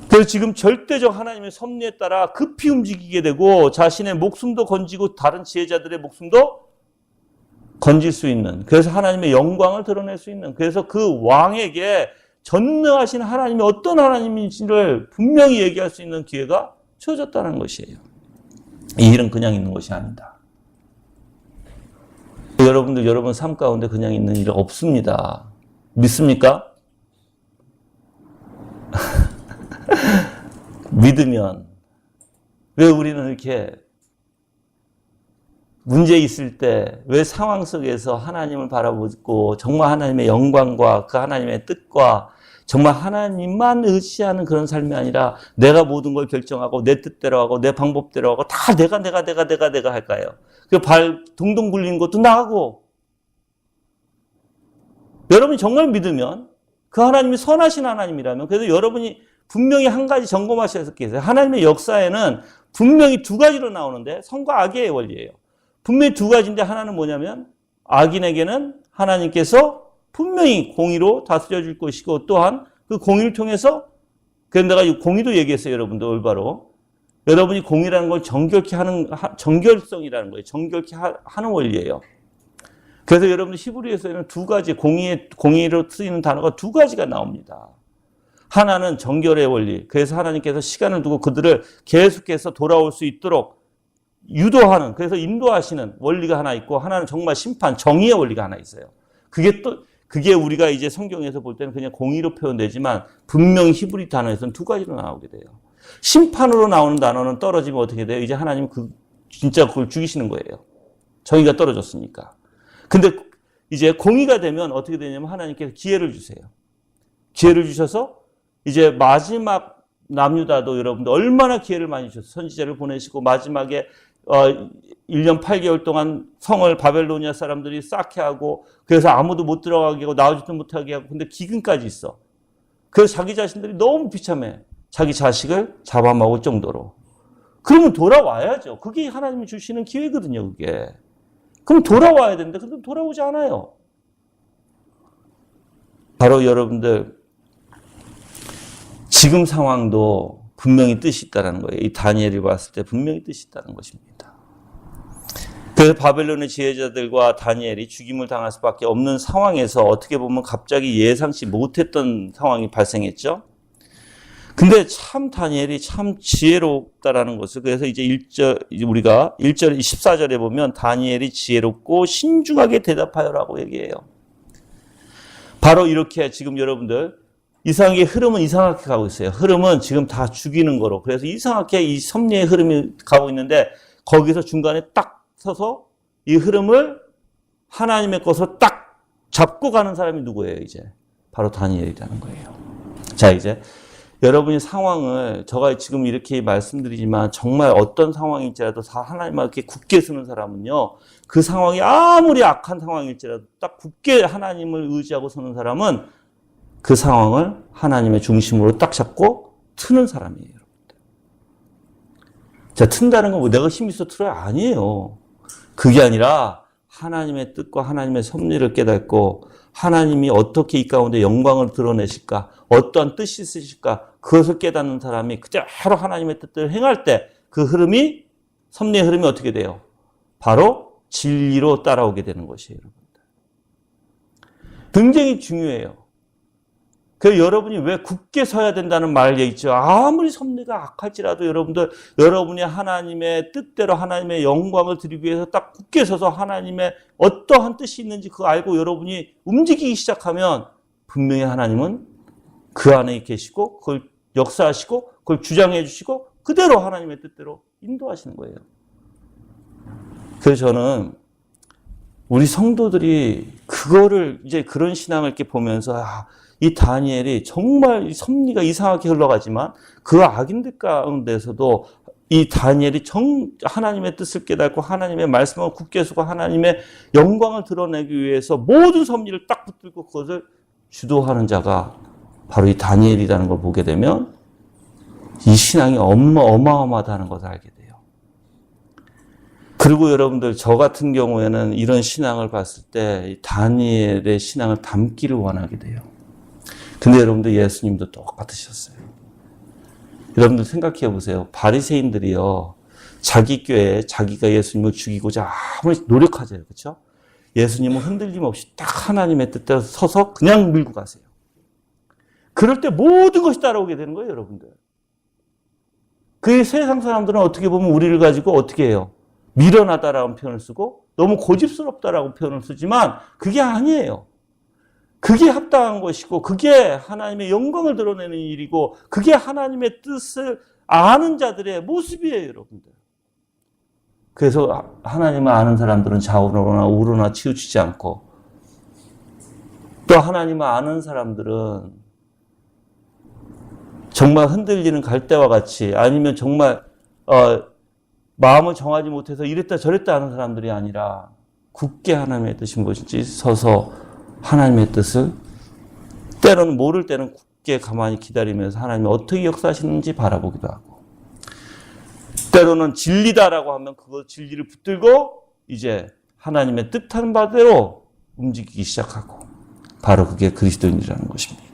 A: 그래서 지금 절대적 하나님의 섭리에 따라 급히 움직이게 되고 자신의 목숨도 건지고 다른 지혜자들의 목숨도 건질 수 있는, 그래서 하나님의 영광을 드러낼 수 있는, 그래서 그 왕에게 전능하신 하나님이 어떤 하나님인지를 분명히 얘기할 수 있는 기회가 주어졌다는 것이에요. 이 일은 그냥 있는 것이 아니다. 여러분들, 여러분 삶 가운데 그냥 있는 일은 없습니다. 믿습니까? 믿으면, 왜 우리는 이렇게 문제 있을 때, 왜 상황 속에서 하나님을 바라보고 정말 하나님의 영광과 그 하나님의 뜻과 정말 하나님만 의지하는 그런 삶이 아니라 내가 모든 걸 결정하고 내 뜻대로 하고 내 방법대로 하고 다 내가 할까요? 그 발 동동 굴리는 것도 나하고. 여러분이 정말 믿으면 그 하나님이 선하신 하나님이라면, 그래서 여러분이 분명히 한 가지 점검하셔야 할 게 있어요. 하나님의 역사에는 분명히 두 가지로 나오는데 선과 악의 원리예요. 분명히 두 가지인데 하나는 뭐냐면 악인에게는 하나님께서 분명히 공의로 다스려 줄 것이고, 또한 그 공의를 통해서, 그래서 내가 이 공의도 얘기했어요, 여러분들 올바로. 여러분이 공의라는 걸 정결케 하는, 정결성이라는 거예요. 정결케 하는 원리예요. 그래서 여러분들 히브리서에는 두 가지, 공의로 쓰이는 단어가 두 가지가 나옵니다. 하나는 정결의 원리. 그래서 하나님께서 시간을 두고 그들을 계속해서 돌아올 수 있도록 유도하는, 그래서 인도하시는 원리가 하나 있고, 하나는 정말 심판, 정의의 원리가 하나 있어요. 그게 우리가 이제 성경에서 볼 때는 그냥 공의로 표현되지만 분명히 히브리 단어에서는 두 가지로 나오게 돼요. 심판으로 나오는 단어는 떨어지면 어떻게 돼요? 이제 하나님 진짜 그걸 죽이시는 거예요. 정의가 떨어졌으니까. 근데 이제 공의가 되면 어떻게 되냐면 하나님께서 기회를 주세요. 기회를 주셔서 이제 마지막 남유다도 여러분들 얼마나 기회를 많이 주셔서 선지자를 보내시고 마지막에 1년 8개월 동안 성을 바벨로니아 사람들이 쌓게 하고, 그래서 아무도 못 들어가게 하고 나오지도 못하게 하고, 근데 기근까지 있어. 그래서 자기 자신들이 너무 비참해. 자기 자식을 잡아먹을 정도로. 그러면 돌아와야죠. 그게 하나님이 주시는 기회거든요, 그게. 그럼 돌아와야 되는데, 근데 돌아오지 않아요. 바로 여러분들, 지금 상황도 분명히 뜻이 있다는 거예요. 이 다니엘이 봤을 때 분명히 뜻이 있다는 것입니다. 그래서 바벨론의 지혜자들과 다니엘이 죽임을 당할 수밖에 없는 상황에서 어떻게 보면 갑자기 예상치 못했던 상황이 발생했죠. 근데 참 다니엘이 참 지혜롭다라는 것을, 그래서 이제 우리가 1절, 14절에 보면 다니엘이 지혜롭고 신중하게 대답하여라고 얘기해요. 바로 이렇게 지금 여러분들, 이상하게 흐름은 이상하게 가고 있어요. 흐름은 지금 다 죽이는 거로. 그래서 이상하게 이 섭리의 흐름이 가고 있는데, 거기서 중간에 딱 서서 이 흐름을 하나님의 것으로 딱 잡고 가는 사람이 누구예요, 이제? 바로 다니엘이라는 거예요. 자, 이제 여러분이 상황을, 제가 지금 이렇게 말씀드리지만 정말 어떤 상황일지라도 다 하나님 앞에 굳게 서는 사람은요, 그 상황이 아무리 악한 상황일지라도 딱 굳게 하나님을 의지하고 서는 사람은 그 상황을 하나님의 중심으로 딱 잡고 트는 사람이에요, 여러분들. 자, 튼다는 건 뭐 내가 힘이 있어 틀어야 아니에요. 그게 아니라 하나님의 뜻과 하나님의 섭리를 깨닫고 하나님이 어떻게 이 가운데 영광을 드러내실까, 어떠한 뜻이 있으실까, 그것을 깨닫는 사람이 그대로 하나님의 뜻대로 행할 때 그 흐름이, 섭리의 흐름이 어떻게 돼요? 바로 진리로 따라오게 되는 것이에요, 여러분들. 굉장히 중요해요. 그래서 여러분이 왜 굳게 서야 된다는 말 얘기죠. 아무리 섭리가 악할지라도 여러분들, 여러분이 하나님의 뜻대로 하나님의 영광을 드리기 위해서 딱 굳게 서서 하나님의 어떠한 뜻이 있는지 그거 알고 여러분이 움직이기 시작하면 분명히 하나님은 그 안에 계시고 그걸 역사하시고 그걸 주장해 주시고 그대로 하나님의 뜻대로 인도하시는 거예요. 그래서 저는 우리 성도들이 그거를 이제 그런 신앙을 이렇게 보면서 이 다니엘이 정말 섭리가 이상하게 흘러가지만 그 악인들 가운데서도 이 다니엘이 하나님의 뜻을 깨닫고 하나님의 말씀을 굳게 서고 하나님의 영광을 드러내기 위해서 모든 섭리를 딱 붙들고 그것을 주도하는 자가 바로 이 다니엘이라는 걸 보게 되면 이 신앙이 어마어마하다는 것을 알게 돼요. 그리고 여러분들, 저 같은 경우에는 이런 신앙을 봤을 때 다니엘의 신앙을 담기를 원하게 돼요. 근데 여러분들, 예수님도 똑같으셨어요. 여러분들 생각해 보세요. 바리새인들이요, 자기 교회에 자기가 예수님을 죽이고자 아무리 노력하잖아요. 그렇죠? 예수님은 흔들림 없이 딱 하나님의 뜻대로 서서 그냥 밀고 가세요. 그럴 때 모든 것이 따라오게 되는 거예요, 여러분들. 그 세상 사람들은 어떻게 보면 우리를 가지고 어떻게 해요? 미련하다라는 표현을 쓰고 너무 고집스럽다라고 표현을 쓰지만 그게 아니에요. 그게 합당한 것이고 그게 하나님의 영광을 드러내는 일이고 그게 하나님의 뜻을 아는 자들의 모습이에요, 여러분들. 그래서 하나님을 아는 사람들은 좌우로나 우로나 치우치지 않고, 또 하나님을 아는 사람들은 정말 흔들리는 갈대와 같이, 아니면 정말 마음을 정하지 못해서 이랬다 저랬다 하는 사람들이 아니라 굳게 하나님의 뜻인 것인지 서서 하나님의 뜻을, 때로는 모를 때는 굳게 가만히 기다리면서 하나님이 어떻게 역사하시는지 바라보기도 하고, 때로는 진리다라고 하면 그거 진리를 붙들고 이제 하나님의 뜻하는 바대로 움직이기 시작하고, 바로 그게 그리스도인이라는 것입니다.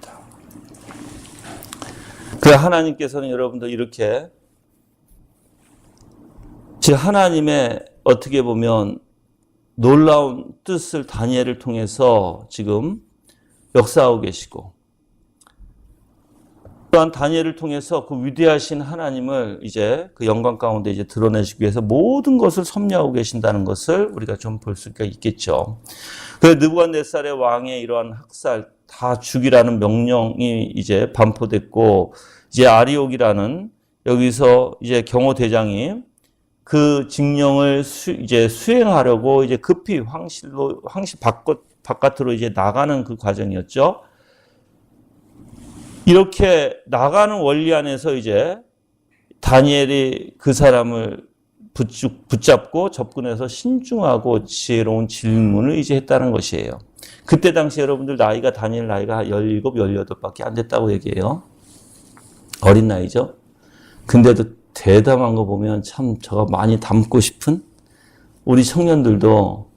A: 그래서 하나님께서는 여러분들 이렇게 즉 하나님의 어떻게 보면 놀라운 뜻을 다니엘을 통해서 지금 역사하고 계시고, 또한 다니엘을 통해서 그 위대하신 하나님을 이제 그 영광 가운데 이제 드러내시기 위해서 모든 것을 섭리하고 계신다는 것을 우리가 좀 볼 수가 있겠죠. 그래서 느부갓네살의 왕의 이러한 학살 다 죽이라는 명령이 이제 반포됐고, 이제 아리옥이라는 여기서 이제 경호 대장이 그 징령을 이제 수행하려고 이제 급히 황실 바깥으로 이제 나가는 그 과정이었죠. 이렇게 나가는 원리 안에서 이제 다니엘이 그 사람을 붙잡고 접근해서 신중하고 지혜로운 질문을 이제 했다는 것이에요. 그때 당시 여러분들 나이가, 다니엘 나이가 17, 18밖에 안 됐다고 얘기해요. 어린 나이죠. 근데도 대담한 거 보면 참 저가 많이 닮고 싶은, 우리 청년들도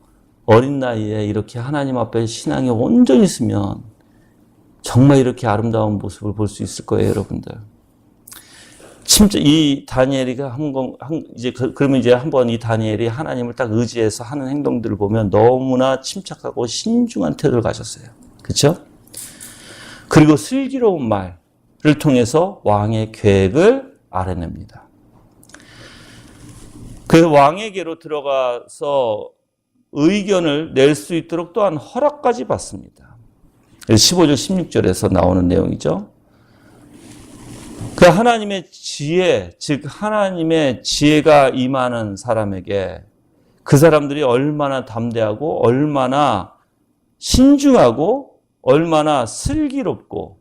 A: 어린 나이에 이렇게 하나님 앞에 신앙이 온전히 있으면 정말 이렇게 아름다운 모습을 볼 수 있을 거예요, 여러분들. 진짜 이 다니엘이가 그러면 이제 한번 이 다니엘이 하나님을 딱 의지해서 하는 행동들을 보면 너무나 침착하고 신중한 태도를 가졌어요. 그렇죠? 그리고 슬기로운 말을 통해서 왕의 계획을 알아냅니다. 그래서 왕에게로 들어가서 의견을 낼 수 있도록 또한 허락까지 받습니다. 15절, 16절에서 나오는 내용이죠. 그 하나님의 지혜, 즉 하나님의 지혜가 임하는 사람에게 그 사람들이 얼마나 담대하고 얼마나 신중하고 얼마나 슬기롭고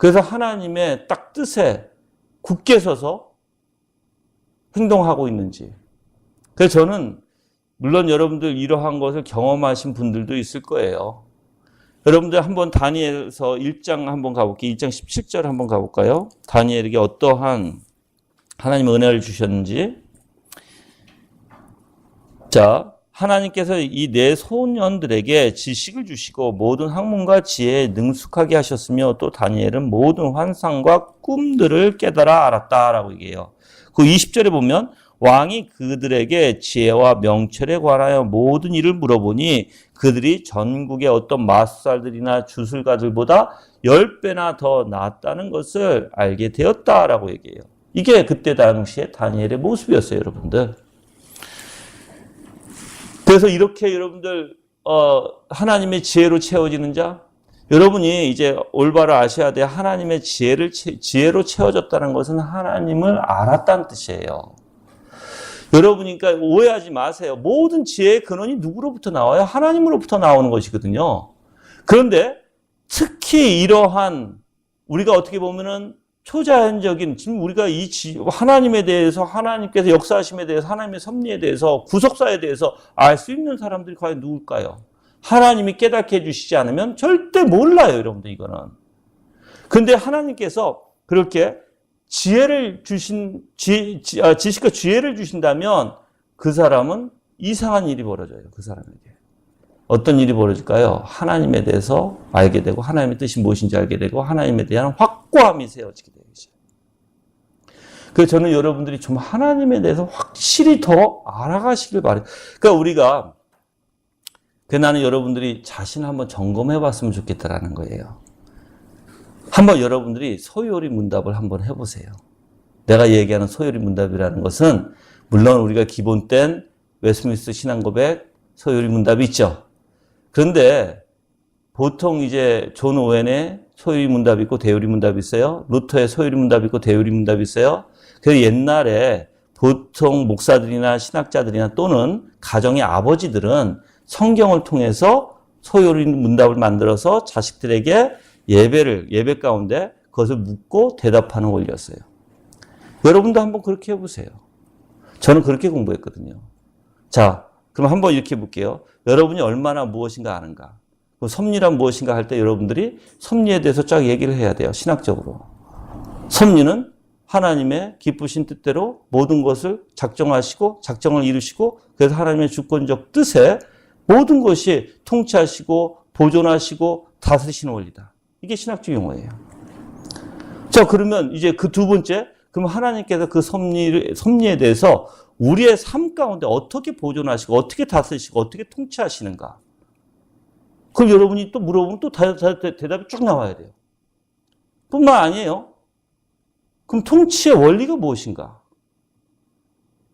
A: 그래서 하나님의 딱 뜻에 굳게 서서 행동하고 있는지. 그래서 저는 물론 여러분들 이러한 것을 경험하신 분들도 있을 거예요. 여러분들 한번 다니엘서 1장 한번 가볼게요. 1장 17절 한번 가볼까요? 다니엘에게 어떠한 하나님의 은혜를 주셨는지. 자, 하나님께서 이 네 소년들에게 지식을 주시고 모든 학문과 지혜에 능숙하게 하셨으며 또 다니엘은 모든 환상과 꿈들을 깨달아 알았다라고 얘기해요. 그 20절에 보면 왕이 그들에게 지혜와 명철에 관하여 모든 일을 물어보니 그들이 전국의 어떤 마술사들이나 주술가들보다 10배나 더 낫다는 것을 알게 되었다라고 얘기해요. 이게 그때 당시에 다니엘의 모습이었어요, 여러분들. 그래서 이렇게 여러분들 하나님의 지혜로 채워지는 자, 여러분이 이제 올바로 아셔야 돼. 하나님의 지혜로 채워졌다는 것은 하나님을 알았다는 뜻이에요. 여러분이 그러니까 오해하지 마세요. 모든 지혜의 근원이 누구로부터 나와요? 하나님으로부터 나오는 것이거든요. 그런데 특히 이러한 우리가 어떻게 보면은 초자연적인 지금 우리가 이 하나님에 대해서 하나님께서 역사하심에 대해서 하나님의 섭리에 대해서 구속사에 대해서 알 수 있는 사람들이 과연 누굴까요? 하나님이 깨닫게 해주시지 않으면 절대 몰라요, 여러분들 이거는. 그런데 하나님께서 그렇게 지식과 지혜를 주신다면 그 사람은 이상한 일이 벌어져요. 그 사람에게. 어떤 일이 벌어질까요? 하나님에 대해서 알게 되고 하나님의 뜻이 무엇인지 알게 되고 하나님에 대한 확고함이 세워지게 되죠. 그래서 저는 여러분들이 좀 하나님에 대해서 확실히 더 알아가시길 바라요. 그러니까 우리가 나는 여러분들이 자신을 한번 점검해 봤으면 좋겠다라는 거예요. 한번 여러분들이 소요리 문답을 한번 해보세요. 내가 얘기하는 소요리 문답이라는 것은 물론 우리가 기본 땐 웨스트민스터 신앙고백 소요리 문답이 있죠. 그런데 보통 이제 존 오웬의 소요리 문답이 있고 대요리 문답이 있어요. 루터의 소요리 문답이 있고 대요리 문답이 있어요. 그래서 옛날에 보통 목사들이나 신학자들이나 또는 가정의 아버지들은 성경을 통해서 소요리 문답을 만들어서 자식들에게 예배 가운데 그것을 묻고 대답하는 걸 올렸어요. 여러분도 한번 그렇게 해보세요. 저는 그렇게 공부했거든요. 자, 그럼 한번 이렇게 해볼게요. 여러분이 얼마나 무엇인가 아는가. 섭리란 무엇인가 할 때 여러분들이 섭리에 대해서 쫙 얘기를 해야 돼요. 신학적으로. 섭리는 하나님의 기쁘신 뜻대로 모든 것을 작정하시고 작정을 이루시고 그래서 하나님의 주권적 뜻에 모든 것이 통치하시고 보존하시고 다스리시는 원리다. 이게 신학적 용어예요. 자, 그러면 이제 그 두 번째, 그럼 하나님께서 그 섭리에 대해서 우리의 삶 가운데 어떻게 보존하시고 어떻게 다스리시고 어떻게 통치하시는가? 그럼 여러분이 또 물어보면 또 대답이 쭉 나와야 돼요. 뿐만 아니에요. 그럼 통치의 원리가 무엇인가?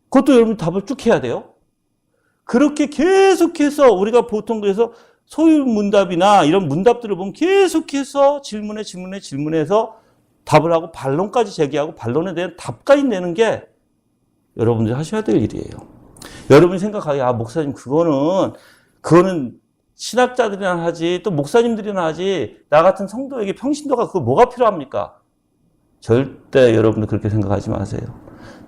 A: 그것도 여러분 답을 쭉 해야 돼요. 그렇게 계속해서 우리가 보통 그래서 소유 문답이나 이런 문답들을 보면 계속해서 질문해서 답을 하고 반론까지 제기하고 반론에 대한 답까지 내는 게 여러분들이 하셔야 될 일이에요. 여러분이 생각하기에 목사님 그거는 신학자들이나 하지 또 목사님들이나 하지 나 같은 성도에게 평신도가 그거 뭐가 필요합니까? 절대 여러분들 그렇게 생각하지 마세요.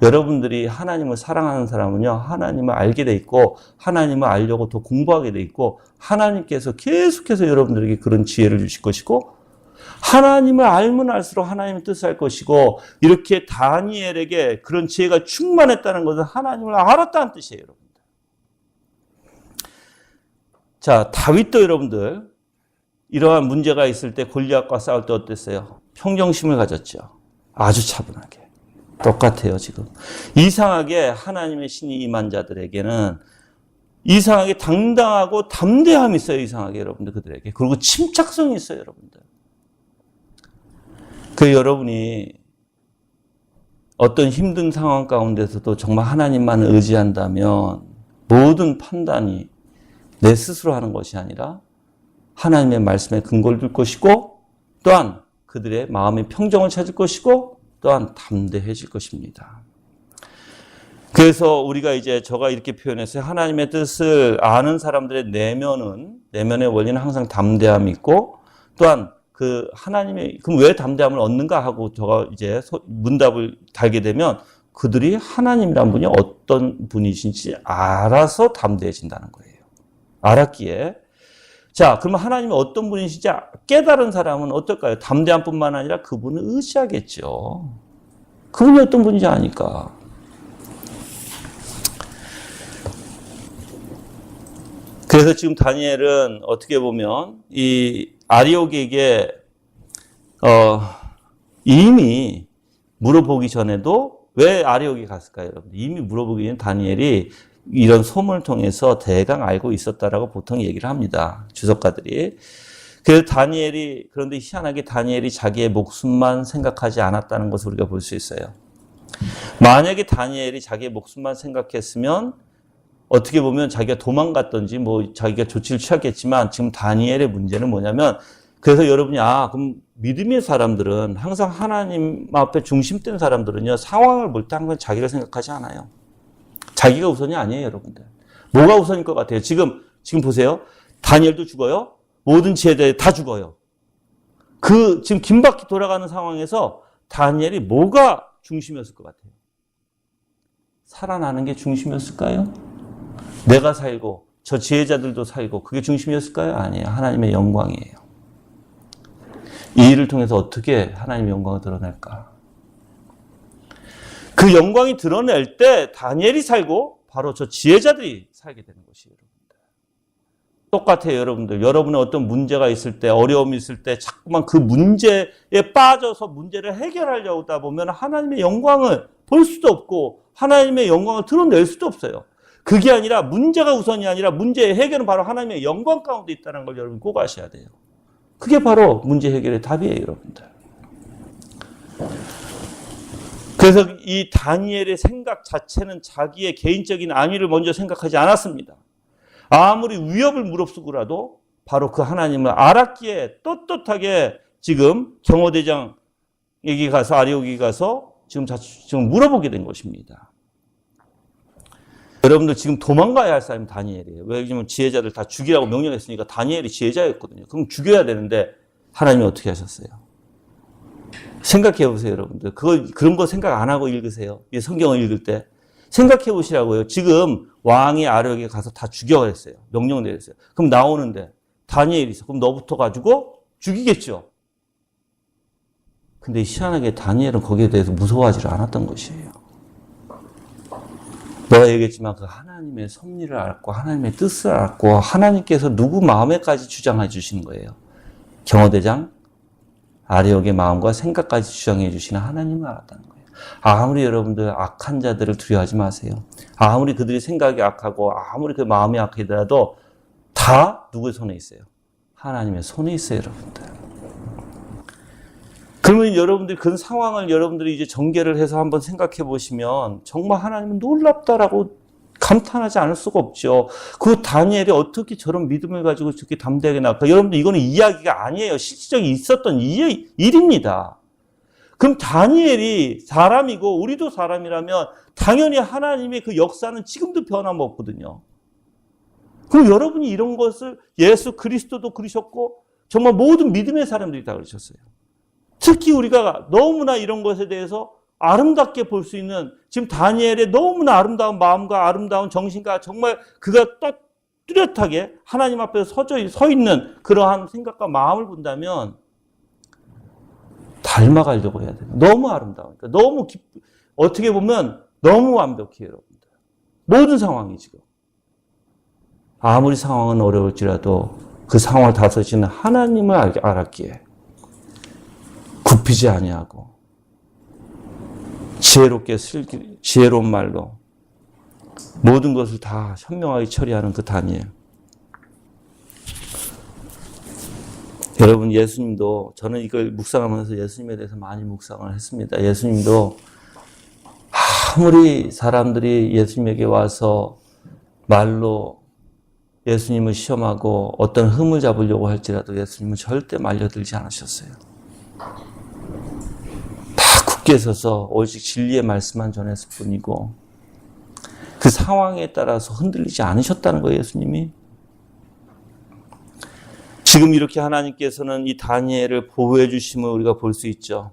A: 여러분들이 하나님을 사랑하는 사람은요, 하나님을 알게 돼 있고 하나님을 알려고 더 공부하게 돼 있고 하나님께서 계속해서 여러분들에게 그런 지혜를 주실 것이고 하나님을 알면 알수록 하나님의 뜻을 알 것이고 이렇게 다니엘에게 그런 지혜가 충만했다는 것은 하나님을 알았다는 뜻이에요, 여러분들. 자, 다윗도 여러분들 이러한 문제가 있을 때 골리앗과 싸울 때 어땠어요? 평정심을 가졌죠. 아주 차분하게. 똑같아요, 지금. 이상하게 하나님의 신이 임한 자들에게는 이상하게 당당하고 담대함이 있어요, 이상하게 여러분들 그들에게. 그리고 침착성이 있어요, 여러분들. 그 여러분이 어떤 힘든 상황 가운데서도 정말 하나님만 의지한다면 모든 판단이 내 스스로 하는 것이 아니라 하나님의 말씀에 근거를 둘 것이고 또한 그들의 마음의 평정을 찾을 것이고 또한 담대해질 것입니다. 그래서 우리가 이제 제가 이렇게 표현했어요. 하나님의 뜻을 아는 사람들의 내면의 원리는 항상 담대함이 있고 또한 그 하나님의, 그럼 왜 담대함을 얻는가 하고 제가 이제 문답을 달게 되면 그들이 하나님이란 분이 어떤 분이신지 알아서 담대해진다는 거예요. 알았기에. 자, 그러면 하나님이 어떤 분이신지 깨달은 사람은 어떨까요? 담대한 뿐만 아니라 그분을 의지하겠죠. 그분이 어떤 분인지 아니까. 그래서 지금 다니엘은 어떻게 보면 이 아리옥에게 이미 물어보기 전에도 왜 아리옥에 갔을까요, 여러분? 이미 물어보기 전에 다니엘이 이런 소문을 통해서 대강 알고 있었다라고 보통 얘기를 합니다. 주석가들이. 그래서 다니엘이, 그런데 희한하게 다니엘이 자기의 목숨만 생각하지 않았다는 것을 우리가 볼 수 있어요. 만약에 다니엘이 자기의 목숨만 생각했으면 어떻게 보면 자기가 도망갔던지 뭐 자기가 조치를 취하겠지만 지금 다니엘의 문제는 뭐냐면, 그래서 여러분이 그럼 믿음의 사람들은 항상 하나님 앞에 중심된 사람들은요, 상황을 볼 때 항상 자기를 생각하지 않아요. 자기가 우선이 아니에요, 여러분들. 뭐가 우선일 것 같아요? 지금 보세요. 다니엘도 죽어요. 모든 지혜자들이 다 죽어요. 지금 긴 바퀴 돌아가는 상황에서 다니엘이 뭐가 중심이었을 것 같아요? 살아나는 게 중심이었을까요? 내가 살고 저 지혜자들도 살고 그게 중심이었을까요? 아니에요. 하나님의 영광이에요. 이 일을 통해서 어떻게 하나님의 영광을 드러낼까? 그 영광이 드러낼 때 다니엘이 살고 바로 저 지혜자들이 살게 되는 것이에요. 똑같아요, 여러분들. 여러분의 어떤 문제가 있을 때, 어려움이 있을 때 자꾸만 그 문제에 빠져서 문제를 해결하려고 하다 보면 하나님의 영광을 볼 수도 없고 하나님의 영광을 드러낼 수도 없어요. 그게 아니라 문제가 우선이 아니라 문제의 해결은 바로 하나님의 영광 가운데 있다는 걸 여러분 꼭 아셔야 돼요. 그게 바로 문제 해결의 답이에요, 여러분들. 그래서 이 다니엘의 생각 자체는 자기의 개인적인 안위를 먼저 생각하지 않았습니다. 아무리 위협을 무릅쓰고라도 바로 그 하나님을 알았기에 떳떳하게 지금 경호대장에게 가서, 아리옥에 가서 지금 물어보게 된 것입니다. 여러분들 지금 도망가야 할 사람이 다니엘이에요. 왜냐하면 지혜자들 다 죽이라고 명령했으니까 다니엘이 지혜자였거든요. 그럼 죽여야 되는데 하나님이 어떻게 하셨어요? 생각해 보세요, 여러분들. 그런 거 생각 안 하고 읽으세요. 성경을 읽을 때. 생각해 보시라고요. 지금 왕이 아리옥에 가서 다 죽여버렸어요. 명령 내렸어요. 그럼 나오는데 다니엘이 있어. 그럼 너부터 가지고 죽이겠죠. 근데 희한하게 다니엘은 거기에 대해서 무서워하지 않았던 것이에요. 내가 얘기했지만 그 하나님의 섭리를 알았고 하나님의 뜻을 알았고 하나님께서 누구 마음에까지 주장해 주시는 거예요. 경호대장 아리옥의 마음과 생각까지 주장해 주시는 하나님을 알았다는 거예요. 아무리 여러분들 악한 자들을 두려워하지 마세요. 아무리 그들의 생각이 악하고 아무리 그 마음이 악하더라도 다 누구의 손에 있어요? 하나님의 손에 있어요, 여러분들. 그러면 여러분들이 그 상황을 여러분들이 이제 전개를 해서 한번 생각해 보시면 정말 하나님은 놀랍다라고 감탄하지 않을 수가 없죠. 그 다니엘이 어떻게 저런 믿음을 가지고 저렇게 담대하게 나올까? 여러분들 이거는 이야기가 아니에요. 실질적으로 있었던 일입니다. 그럼 다니엘이 사람이고 우리도 사람이라면 당연히 하나님의 그 역사는 지금도 변함없거든요. 그럼 여러분이 이런 것을 예수 그리스도도 그러셨고 정말 모든 믿음의 사람들이 다 그러셨어요. 특히 우리가 너무나 이런 것에 대해서 아름답게 볼 수 있는 지금 다니엘의 너무나 아름다운 마음과 아름다운 정신과 정말 그가 뚜렷하게 하나님 앞에서 서 있는 그러한 생각과 마음을 본다면 닮아가려고 해야 돼요. 너무 아름다우니까. 너무 어떻게 보면 너무 완벽해요, 여러분들. 모든 상황이 지금. 아무리 상황은 어려울지라도 그 상황을 다스리시는 하나님을 알았기에 굽히지 아니하고 지혜로운 말로 모든 것을 다 현명하게 처리하는 그 다니엘. 여러분, 예수님도, 저는 이걸 묵상하면서 예수님에 대해서 많이 묵상을 했습니다. 예수님도 아무리 사람들이 예수님에게 와서 말로 예수님을 시험하고 어떤 흠을 잡으려고 할지라도 예수님은 절대 말려들지 않으셨어요. 다 굳게 서서 오직 진리의 말씀만 전했을 뿐이고 그 상황에 따라서 흔들리지 않으셨다는 거예요, 예수님이. 지금 이렇게 하나님께서는 이 다니엘을 보호해 주심을 우리가 볼 수 있죠.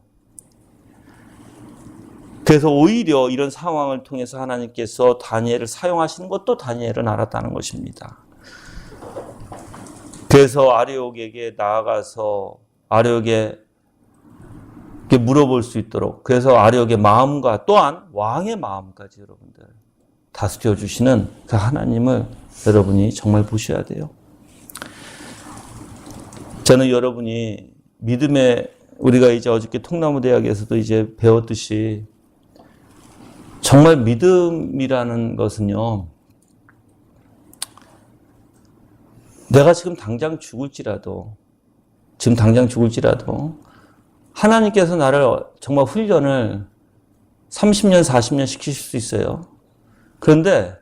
A: 그래서 오히려 이런 상황을 통해서 하나님께서 다니엘을 사용하시는 것도 다니엘은 알았다는 것입니다. 그래서 아레옥에게 나아가서 아레옥에 물어볼 수 있도록, 그래서 아레옥의 마음과 또한 왕의 마음까지 여러분들 다스려 주시는 그 하나님을 여러분이 정말 보셔야 돼요. 저는 여러분이 믿음의, 우리가 이제 어저께 통나무대학에서도 이제 배웠듯이 정말 믿음이라는 것은요, 내가 지금 당장 죽을지라도 하나님께서 나를 정말 훈련을 30년, 40년 시키실 수 있어요. 그런데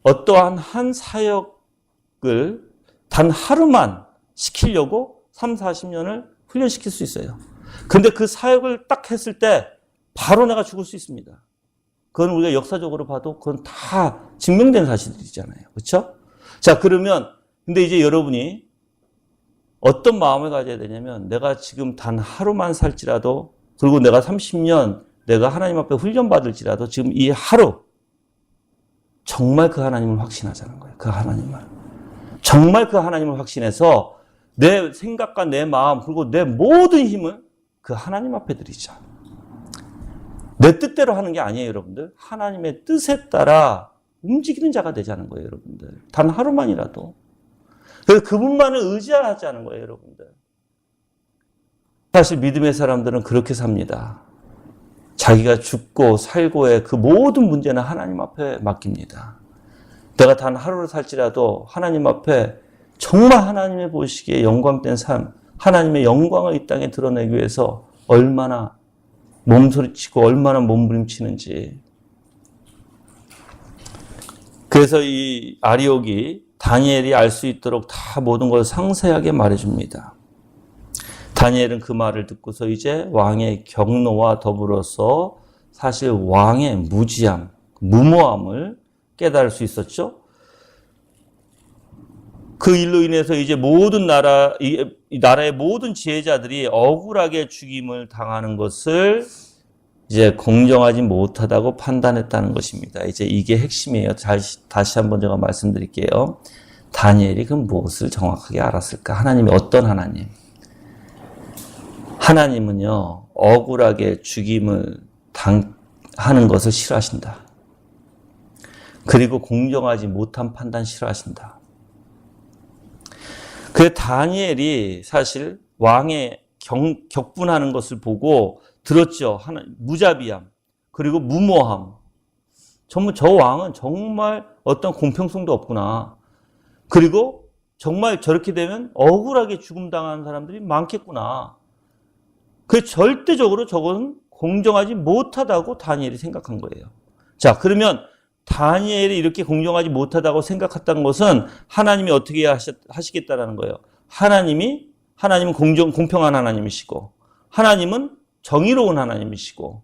A: 어떠한 한 사역을 단 하루만 시키려고 3, 40년을 훈련시킬 수 있어요. 그런데 그 사역을 딱 했을 때 바로 내가 죽을 수 있습니다. 그건 우리가 역사적으로 봐도 그건 다 증명된 사실이잖아요. 그렇죠? 자, 그러면 근데 이제 여러분이 어떤 마음을 가져야 되냐면, 내가 지금 단 하루만 살지라도, 그리고 내가 30년 내가 하나님 앞에 훈련받을지라도 지금 이 하루 정말 그 하나님을 확신하자는 거예요. 그 하나님을. 정말 그 하나님을 확신해서 내 생각과 내 마음 그리고 내 모든 힘을 그 하나님 앞에 드리자. 내 뜻대로 하는 게 아니에요, 여러분들. 하나님의 뜻에 따라 움직이는 자가 되자는 거예요, 여러분들. 단 하루만이라도. 그래서 그분만을 의지하자는 거예요, 여러분들. 사실 믿음의 사람들은 그렇게 삽니다. 자기가 죽고 살고의 그 모든 문제는 하나님 앞에 맡깁니다. 내가 단 하루를 살지라도 하나님 앞에 정말 하나님의 보시기에 영광된 삶, 하나님의 영광을 이 땅에 드러내기 위해서 얼마나 몸소리치고 얼마나 몸부림치는지. 그래서 이 아리옥이 다니엘이 알 수 있도록 다 모든 걸 상세하게 말해줍니다. 다니엘은 그 말을 듣고서 이제 왕의 경노와 더불어서 사실 왕의 무지함, 무모함을 깨달을 수 있었죠. 그 일로 인해서 이제 모든 이 나라의 모든 지혜자들이 억울하게 죽임을 당하는 것을 이제 공정하지 못하다고 판단했다는 것입니다. 이제 이게 핵심이에요. 다시 한번 제가 말씀드릴게요. 다니엘이 그 무엇을 정확하게 알았을까? 하나님이 어떤 하나님? 하나님은요, 억울하게 죽임을 당하는 것을 싫어하신다. 그리고 공정하지 못한 판단 싫어하신다. 그 다니엘이 사실 왕의 격분하는 것을 보고 들었죠. 무자비함, 그리고 무모함. 정말 저 왕은 정말 어떤 공평성도 없구나. 그리고 정말 저렇게 되면 억울하게 죽음당하는 사람들이 많겠구나. 그 절대적으로 저것은 공정하지 못하다고 다니엘이 생각한 거예요. 자, 그러면 다니엘이 이렇게 공정하지 못하다고 생각했던 것은 하나님이 어떻게 하시겠다라는 거예요. 하나님은 공평한 하나님이시고, 하나님은 정의로운 하나님이시고,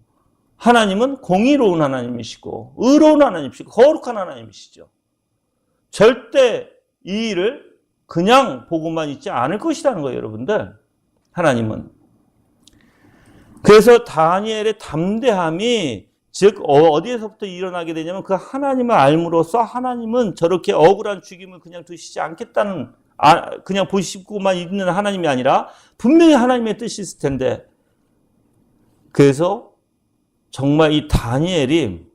A: 하나님은 공의로운 하나님이시고, 의로운 하나님이시고, 거룩한 하나님이시죠. 절대 이 일을 그냥 보고만 있지 않을 것이라는 거예요, 여러분들. 하나님은. 그래서 다니엘의 담대함이 즉 어디에서부터 일어나게 되냐면 그 하나님을 알므로써 하나님은 저렇게 억울한 죽임을 그냥 두시지 않겠다는, 그냥 보시고만 있는 하나님이 아니라 분명히 하나님의 뜻이 있을 텐데, 그래서 정말 이 다니엘이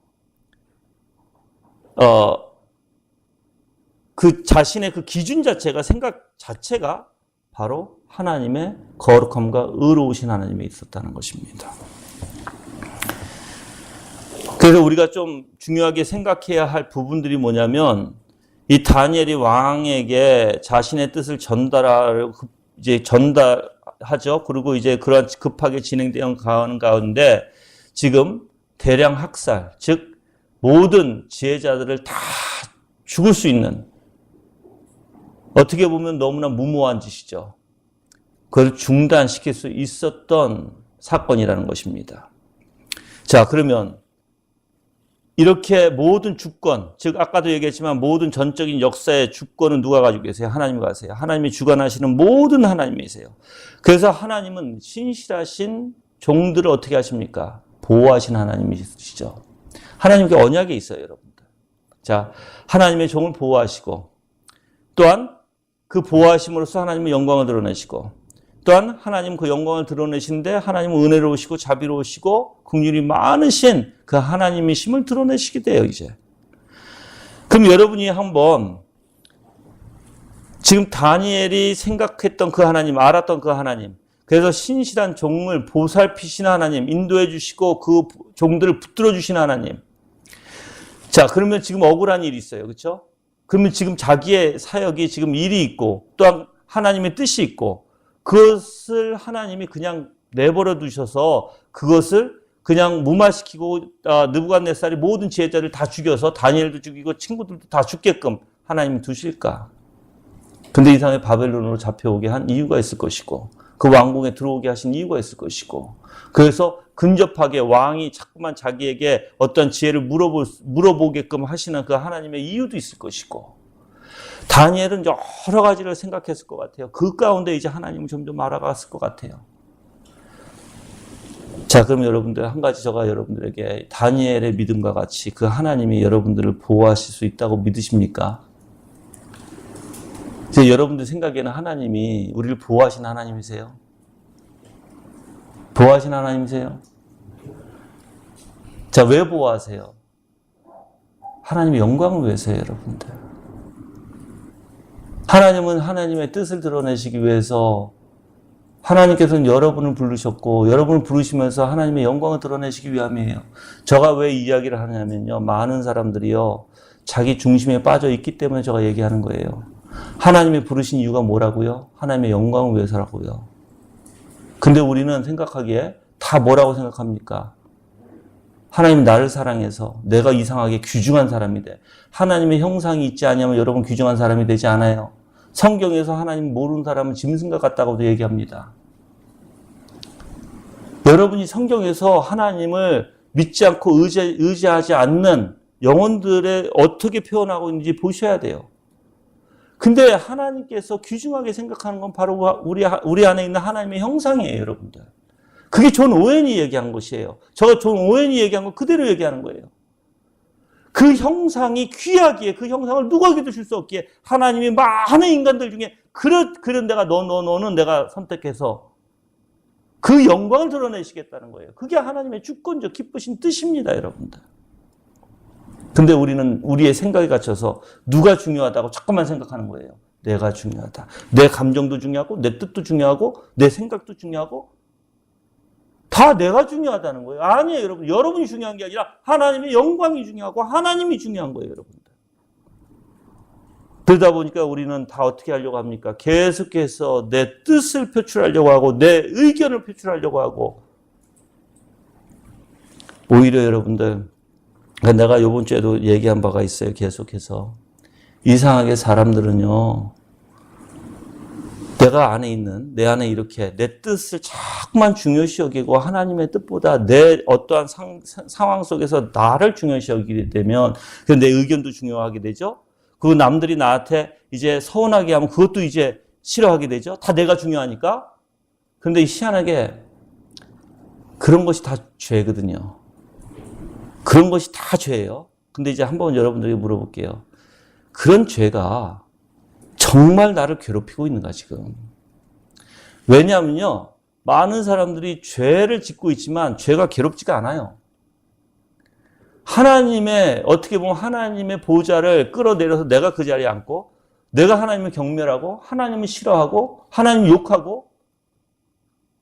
A: 그 자신의 그 기준 자체가, 생각 자체가 바로 하나님의 거룩함과 의로우신 하나님에 있었다는 것입니다. 그래서 우리가 좀 중요하게 생각해야 할 부분들이 뭐냐면, 이 다니엘이 왕에게 자신의 뜻을 전달하죠. 그리고 이제 그런 급하게 진행되어 가는 가운데 지금 대량 학살, 즉 모든 지혜자들을 다 죽을 수 있는, 어떻게 보면 너무나 무모한 짓이죠. 그걸 중단시킬 수 있었던 사건이라는 것입니다. 자, 그러면 이렇게 모든 주권, 즉 아까도 얘기했지만 모든 전적인 역사의 주권은 누가 가지고 계세요? 하나님이 가세요. 하나님이 주관하시는 모든 하나님이세요. 그래서 하나님은 신실하신 종들을 어떻게 하십니까? 보호하신 하나님이시죠. 하나님께 언약이 있어요, 여러분들. 자, 하나님의 종을 보호하시고 또한 그 보호하심으로써 하나님의 영광을 드러내시고 또한 하나님 그 영광을 드러내시는데 하나님은 은혜로우시고 자비로우시고 긍휼이 많으신 그 하나님이심을 드러내시게 돼요, 이제. 그럼 여러분이 한번 지금 다니엘이 생각했던 그 하나님, 알았던 그 하나님, 그래서 신실한 종을 보살피시는 하나님, 인도해 주시고 그 종들을 붙들어 주시는 하나님. 자, 그러면 지금 억울한 일이 있어요, 그렇죠? 그러면 지금 자기의 사역이 지금 일이 있고 또한 하나님의 뜻이 있고 그것을 하나님이 그냥 내버려 두셔서 그것을 그냥 무마시키고 느부갓네살이 모든 지혜자를 다 죽여서 다니엘도 죽이고 친구들도 다 죽게끔 하나님이 두실까? 근데 이 사람이 바벨론으로 잡혀오게 한 이유가 있을 것이고 그 왕궁에 들어오게 하신 이유가 있을 것이고 그래서 근접하게 왕이 자꾸만 자기에게 어떤 지혜를 물어보게끔 하시는 그 하나님의 이유도 있을 것이고 다니엘은 여러 가지를 생각했을 것 같아요. 그 가운데 이제 하나님은 점점 알아갔을 것 같아요. 자, 그럼 여러분들 한 가지 제가 여러분들에게 다니엘의 믿음과 같이 그 하나님이 여러분들을 보호하실 수 있다고 믿으십니까? 이제 여러분들 생각에는 하나님이 우리를 보호하신 하나님이세요? 보호하신 하나님이세요? 자, 왜 보호하세요? 하나님의 영광을 위해서요, 여러분들. 하나님은 하나님의 뜻을 드러내시기 위해서 하나님께서는 여러분을 부르셨고 여러분을 부르시면서 하나님의 영광을 드러내시기 위함이에요. 제가 왜 이 이야기를 하냐면요. 많은 사람들이요. 자기 중심에 빠져 있기 때문에 제가 얘기하는 거예요. 하나님이 부르신 이유가 뭐라고요? 하나님의 영광을 위해서라고요. 근데 우리는 생각하기에 다 뭐라고 생각합니까? 하나님 나를 사랑해서 내가 이상하게 귀중한 사람이 돼. 하나님의 형상이 있지 않으면 여러분 귀중한 사람이 되지 않아요. 성경에서 하나님 모르는 사람은 짐승과 같다고도 얘기합니다. 여러분이 성경에서 하나님을 믿지 않고 의지하지 않는 영혼들의 어떻게 표현하고 있는지 보셔야 돼요. 근데 하나님께서 귀중하게 생각하는 건 바로 우리 안에 있는 하나님의 형상이에요, 여러분들. 그게 존 오웬이 얘기한 것이에요. 저 존 오웬이 얘기한 거 그대로 얘기하는 거예요. 그 형상이 귀하기에 그 형상을 누구에게도 줄 수 없기에 하나님이 많은 인간들 중에 그런 내가 너는 내가 선택해서 그 영광을 드러내시겠다는 거예요. 그게 하나님의 주권적 기쁘신 뜻입니다, 여러분들. 근데 우리는 우리의 생각에 갇혀서 누가 중요하다고 자꾸만 생각하는 거예요. 내가 중요하다. 내 감정도 중요하고 내 뜻도 중요하고 내 생각도 중요하고 다 내가 중요하다는 거예요. 아니에요, 여러분. 여러분이 중요한 게 아니라 하나님의 영광이 중요하고 하나님이 중요한 거예요, 여러분들. 그러다 보니까 우리는 다 어떻게 하려고 합니까? 계속해서 내 뜻을 표출하려고 하고 내 의견을 표출하려고 하고 오히려 여러분들 내가 이번 주에도 얘기한 바가 있어요. 계속해서 이상하게 사람들은요. 내가 안에 있는 내 안에 이렇게 내 뜻을 자꾸만 중요시 여기고 하나님의 뜻보다 내 어떠한 상황 속에서 나를 중요시 여기게 되면 내 의견도 중요하게 되죠. 그 남들이 나한테 이제 서운하게 하면 그것도 이제 싫어하게 되죠. 다 내가 중요하니까. 그런데 희한하게 그런 것이 다 죄거든요. 그런 것이 다 죄예요. 근데 이제 한번 여러분들에게 물어볼게요. 그런 죄가 정말 나를 괴롭히고 있는가 지금? 왜냐하면요. 많은 사람들이 죄를 짓고 있지만 죄가 괴롭지가 않아요. 하나님의 어떻게 보면 하나님의 보좌를 끌어내려서 내가 그 자리에 앉고 내가 하나님을 경멸하고 하나님을 싫어하고 하나님을 욕하고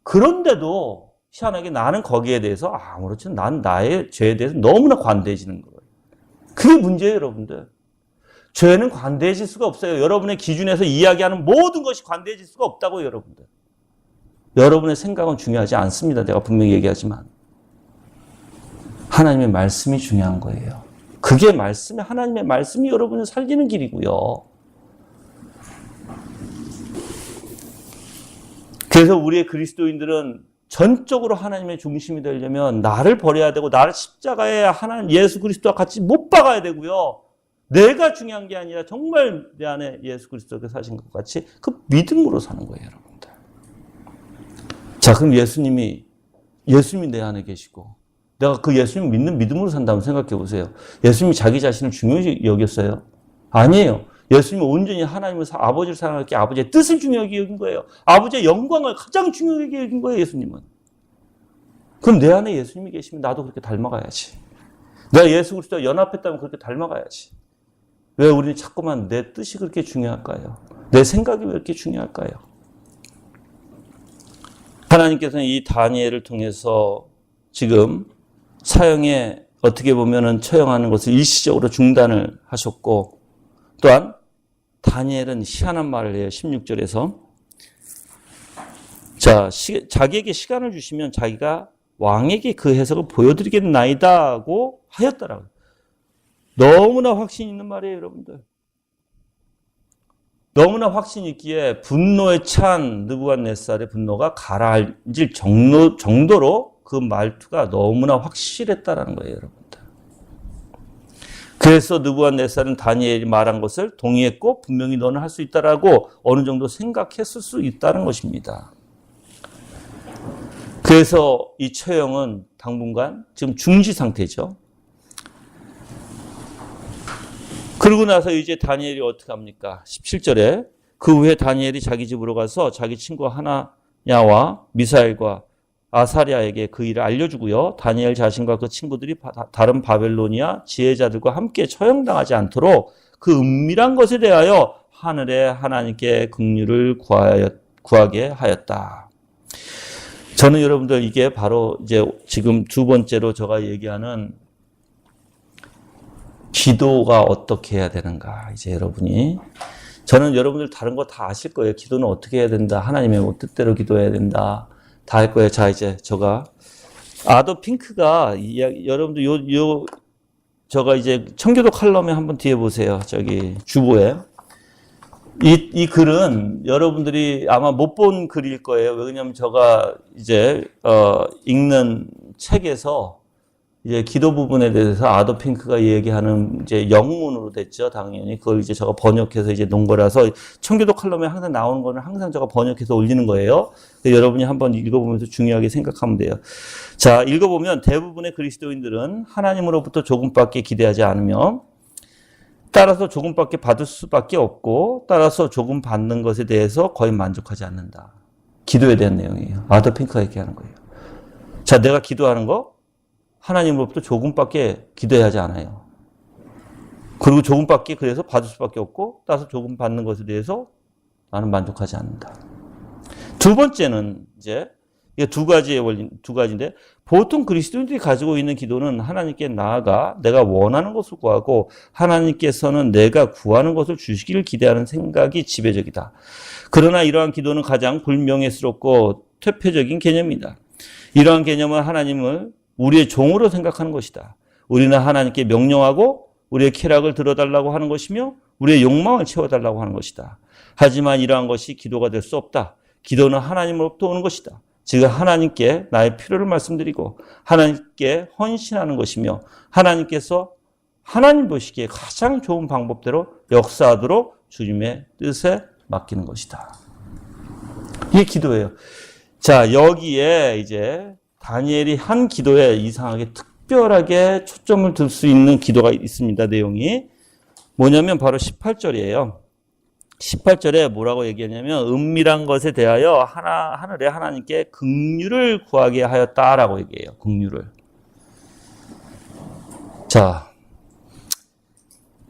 A: 그런데도 희한하게 나는 거기에 대해서 아무렇지 난 나의 죄에 대해서 너무나 관대해지는 거예요. 그게 문제예요, 여러분들. 죄는 관대해질 수가 없어요. 여러분의 기준에서 이야기하는 모든 것이 관대해질 수가 없다고요, 여러분들. 여러분의 생각은 중요하지 않습니다. 내가 분명히 얘기하지만. 하나님의 말씀이 중요한 거예요. 그게 하나님의 말씀이 여러분을 살리는 길이고요. 그래서 우리의 그리스도인들은 전적으로 하나님의 중심이 되려면 나를 버려야 되고 나를 십자가에 하나님 예수 그리스도와 같이 못 박아야 되고요. 내가 중요한 게 아니라 정말 내 안에 예수 그리스도가 사신 것 같이 그 믿음으로 사는 거예요, 여러분들. 자, 그럼 예수님이 내 안에 계시고 내가 그 예수님 믿는 믿음으로 산다면 생각해 보세요. 예수님이 자기 자신을 중요히 여겼어요? 아니에요. 예수님은 온전히 하나님을 아버지를 사랑할 게 아버지의 뜻을 중요하게 여긴 거예요. 아버지의 영광을 가장 중요하게 여긴 거예요, 예수님은. 그럼 내 안에 예수님이 계시면 나도 그렇게 닮아가야지. 내가 예수 그리스도와 연합했다면 그렇게 닮아가야지. 왜 우리는 자꾸만 내 뜻이 그렇게 중요할까요? 내 생각이 왜 이렇게 중요할까요? 하나님께서는 이 다니엘을 통해서 지금 사형에 어떻게 보면은 처형하는 것을 일시적으로 중단을 하셨고, 또한 다니엘은 희한한 말을 해요. 16절에서. 자, 자기에게 시간을 주시면 자기가 왕에게 그 해석을 보여드리겠나이다 하고 하였더라고요. 너무나 확신 있는 말이에요, 여러분들. 너무나 확신 있기에 분노에 찬 느부갓네살의 분노가 가라앉을 정도로 그 말투가 너무나 확실했다라는 거예요, 여러분들. 그래서 느부갓네살은 다니엘이 말한 것을 동의했고 분명히 너는 할 수 있다라고 어느 정도 생각했을 수 있다는 것입니다. 그래서 이 처형은 당분간 지금 중지 상태죠. 그러고 나서 이제 다니엘이 어떻게 합니까? 17절에 그 후에 다니엘이 자기 집으로 가서 자기 친구 하나냐와 미사엘과 아사랴에게 그 일을 알려주고요. 다니엘 자신과 그 친구들이 다른 바벨로니아 지혜자들과 함께 처형당하지 않도록 그 은밀한 것에 대하여 하늘의 하나님께 긍휼을 구하게 하였다. 저는 여러분들 이게 바로 이제 지금 두 번째로 제가 얘기하는 기도가 어떻게 해야 되는가. 이제 여러분이 저는 여러분들 다른 거 다 아실 거예요. 기도는 어떻게 해야 된다. 하나님의 뜻대로 기도해야 된다. 다 할 거예요. 자, 이제 제가 아더 핑크가 여러분들 제가 이제 청교도 칼럼에 한번 뒤에 보세요. 저기 주보에 이 글은 여러분들이 아마 못 본 글일 거예요. 왜냐하면 제가 이제 읽는 책에서 이제 기도 부분에 대해서 아더 핑크가 얘기하는 이제 영문으로 됐죠. 당연히 그걸 이제 제가 번역해서 이제 놓은 거라서 청교도 칼럼에 항상 나오는 거는 항상 제가 번역해서 올리는 거예요. 여러분이 한번 읽어보면서 중요하게 생각하면 돼요. 자, 읽어보면 대부분의 그리스도인들은 하나님으로부터 조금밖에 기대하지 않으며 따라서 조금밖에 받을 수밖에 없고 따라서 조금 받는 것에 대해서 거의 만족하지 않는다. 기도에 대한 내용이에요. 아더 핑크가 얘기하는 거예요. 자, 내가 기도하는 거 하나님으로부터 조금밖에 기대하지 않아요. 그리고 조금밖에 그래서 받을 수밖에 없고 따라서 조금 받는 것에 대해서 나는 만족하지 않는다. 두 번째는 이제 이게 두 가지인데 보통 그리스도인들이 가지고 있는 기도는 하나님께 나아가 내가 원하는 것을 구하고 하나님께서는 내가 구하는 것을 주시기를 기대하는 생각이 지배적이다. 그러나 이러한 기도는 가장 불명예스럽고 퇴폐적인 개념이다. 이러한 개념은 하나님을 우리의 종으로 생각하는 것이다. 우리는 하나님께 명령하고 우리의 쾌락을 들어달라고 하는 것이며 우리의 욕망을 채워달라고 하는 것이다. 하지만 이러한 것이 기도가 될 수 없다. 기도는 하나님으로부터 오는 것이다. 즉 하나님께 나의 필요를 말씀드리고 하나님께 헌신하는 것이며 하나님께서 하나님 보시기에 가장 좋은 방법대로 역사하도록 주님의 뜻에 맡기는 것이다. 이게 기도예요. 자, 여기에 이제 다니엘이 한 기도에 이상하게 특별하게 초점을 둘 수 있는 기도가 있습니다. 내용이 뭐냐면 바로 18절이에요. 18절에 뭐라고 얘기하냐면 은밀한 것에 대하여 하늘의 하나님께 긍휼을 구하게 하였다라고 얘기해요. 긍휼을. 자,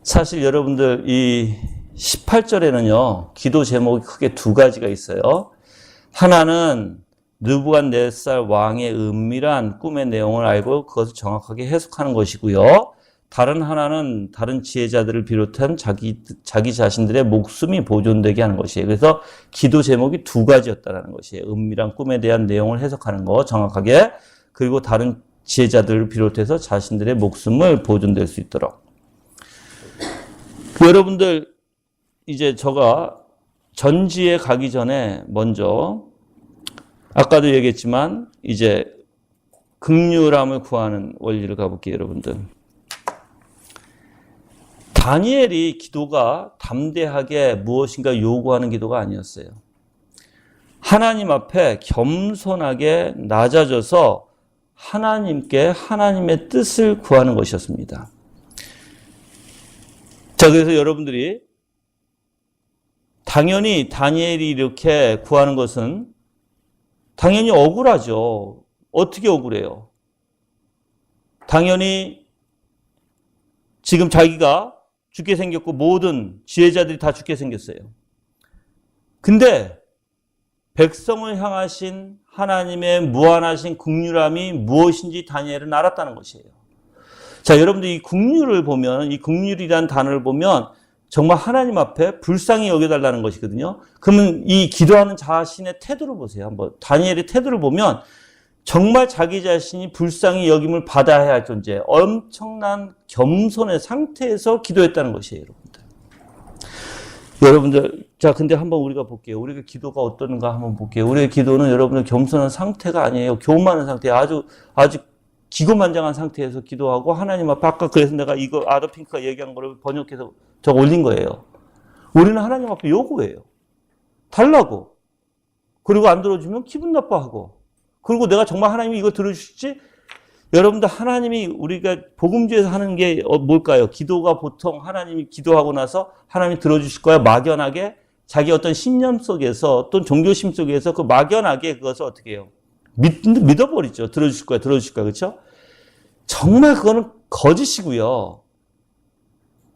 A: 사실 여러분들 이 18절에는요. 기도 제목이 크게 두 가지가 있어요. 하나는 느부갓네살 왕의 은밀한 꿈의 내용을 알고 그것을 정확하게 해석하는 것이고요. 다른 하나는 다른 지혜자들을 비롯한 자기 자신들의 목숨이 보존되게 하는 것이에요. 그래서 기도 제목이 두 가지였다는 것이에요. 은밀한 꿈에 대한 내용을 해석하는 거 정확하게, 그리고 다른 지혜자들을 비롯해서 자신들의 목숨을 보존될 수 있도록. 여러분들 이제 제가 전지에 가기 전에 먼저 아까도 얘기했지만 이제 긍휼함을 구하는 원리를 가볼게요, 여러분들. 다니엘이 기도가 담대하게 무엇인가 요구하는 기도가 아니었어요. 하나님 앞에 겸손하게 낮아져서 하나님께 하나님의 뜻을 구하는 것이었습니다. 자, 그래서 여러분들이 당연히 다니엘이 이렇게 구하는 것은 당연히 억울하죠. 어떻게 억울해요? 당연히 지금 자기가 죽게 생겼고 모든 지혜자들이 다 죽게 생겼어요. 근데 백성을 향하신 하나님의 무한하신 긍휼함이 무엇인지 다니엘은 알았다는 것이에요. 자, 여러분들 이 긍휼을 보면, 이 긍휼이라는 단어를 보면 정말 하나님 앞에 불쌍히 여겨달라는 것이거든요. 그러면 이 기도하는 자신의 태도를 보세요. 한번 다니엘의 태도를 보면 정말 자기 자신이 불쌍히 여김을 받아야 할 존재, 엄청난 겸손의 상태에서 기도했다는 것이에요, 여러분들. 여러분들, 자, 근데 한번 우리가 볼게요. 우리가 기도가 어떤가 한번 볼게요. 우리의 기도는 여러분들 겸손한 상태가 아니에요. 교만한 상태, 아주 기고만장한 상태에서 기도하고 하나님 앞에 아까 그래서 내가 이거 아더핑크가 얘기한 거를 번역해서 저 올린 거예요. 우리는 하나님 앞에 요구해요. 달라고. 그리고 안 들어주면 기분 나빠하고. 그리고 내가 정말 하나님이 이거 들어주실지? 여러분들 하나님이 우리가 복음주에서 하는 게 뭘까요? 기도가 보통 하나님이 기도하고 나서 하나님이 들어주실 거야. 막연하게 자기 어떤 신념 속에서 또는 종교심 속에서 그 막연하게 그것을 어떻게 해요? 믿어버리죠. 들어주실 거야. 그렇죠? 정말 그거는 거짓이고요.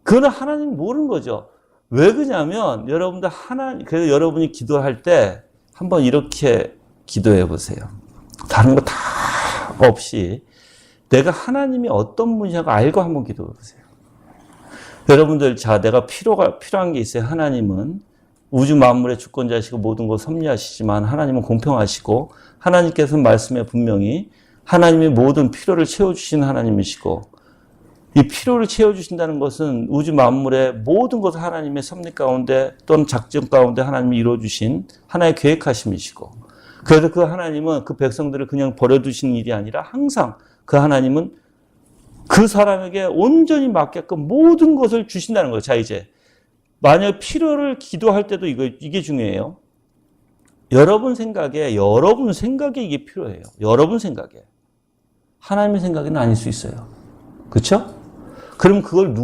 A: 그거는 하나님 모르는 거죠. 왜 그러냐면 여러분들 그래서 여러분이 기도할 때 한번 이렇게 기도해 보세요. 다른 거 다 없이 내가 하나님이 어떤 분이냐고 알고 한번 기도해 보세요. 여러분들, 자, 내가 필요한 게 있어요. 하나님은 우주 만물의 주권자시고 모든 것 섭리하시지만 하나님은 공평하시고 하나님께서는 말씀에 분명히 하나님이 모든 필요를 채워주신 하나님이시고 이 필요를 채워주신다는 것은 우주 만물의 모든 것을 하나님의 섭리 가운데 또는 작전 가운데 하나님이 이루어주신 하나의 계획하심이시고 그래서 그 하나님은 그 백성들을 그냥 버려두시는 일이 아니라 항상 그 하나님은 그 사람에게 온전히 맡게끔 모든 것을 주신다는 거예요. 자, 이제 만약 필요를 기도할 때도 이게 중요해요. 여러분 생각에 이게 필요해요. 여러분 생각에. 하나님의 생각에는 아닐 수 있어요. 그렇죠? 그럼 그걸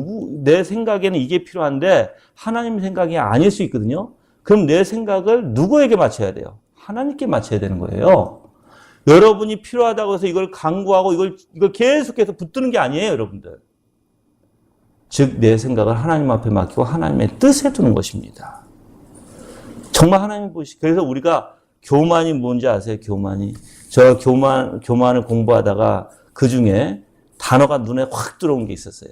A: 내 생각에는 이게 필요한데 하나님 생각이 아닐 수 있거든요. 그럼 내 생각을 누구에게 맞춰야 돼요? 하나님께 맞춰야 되는 거예요. 여러분이 필요하다고 해서 이걸 강구하고 이걸 계속해서 붙드는 게 아니에요, 여러분들. 즉, 내 생각을 하나님 앞에 맡기고 하나님의 뜻에 두는 것입니다. 정말 하나님 그래서 우리가 교만이 뭔지 아세요? 교만이. 저 교만을 공부하다가 그 중에 단어가 눈에 확 들어온 게 있었어요.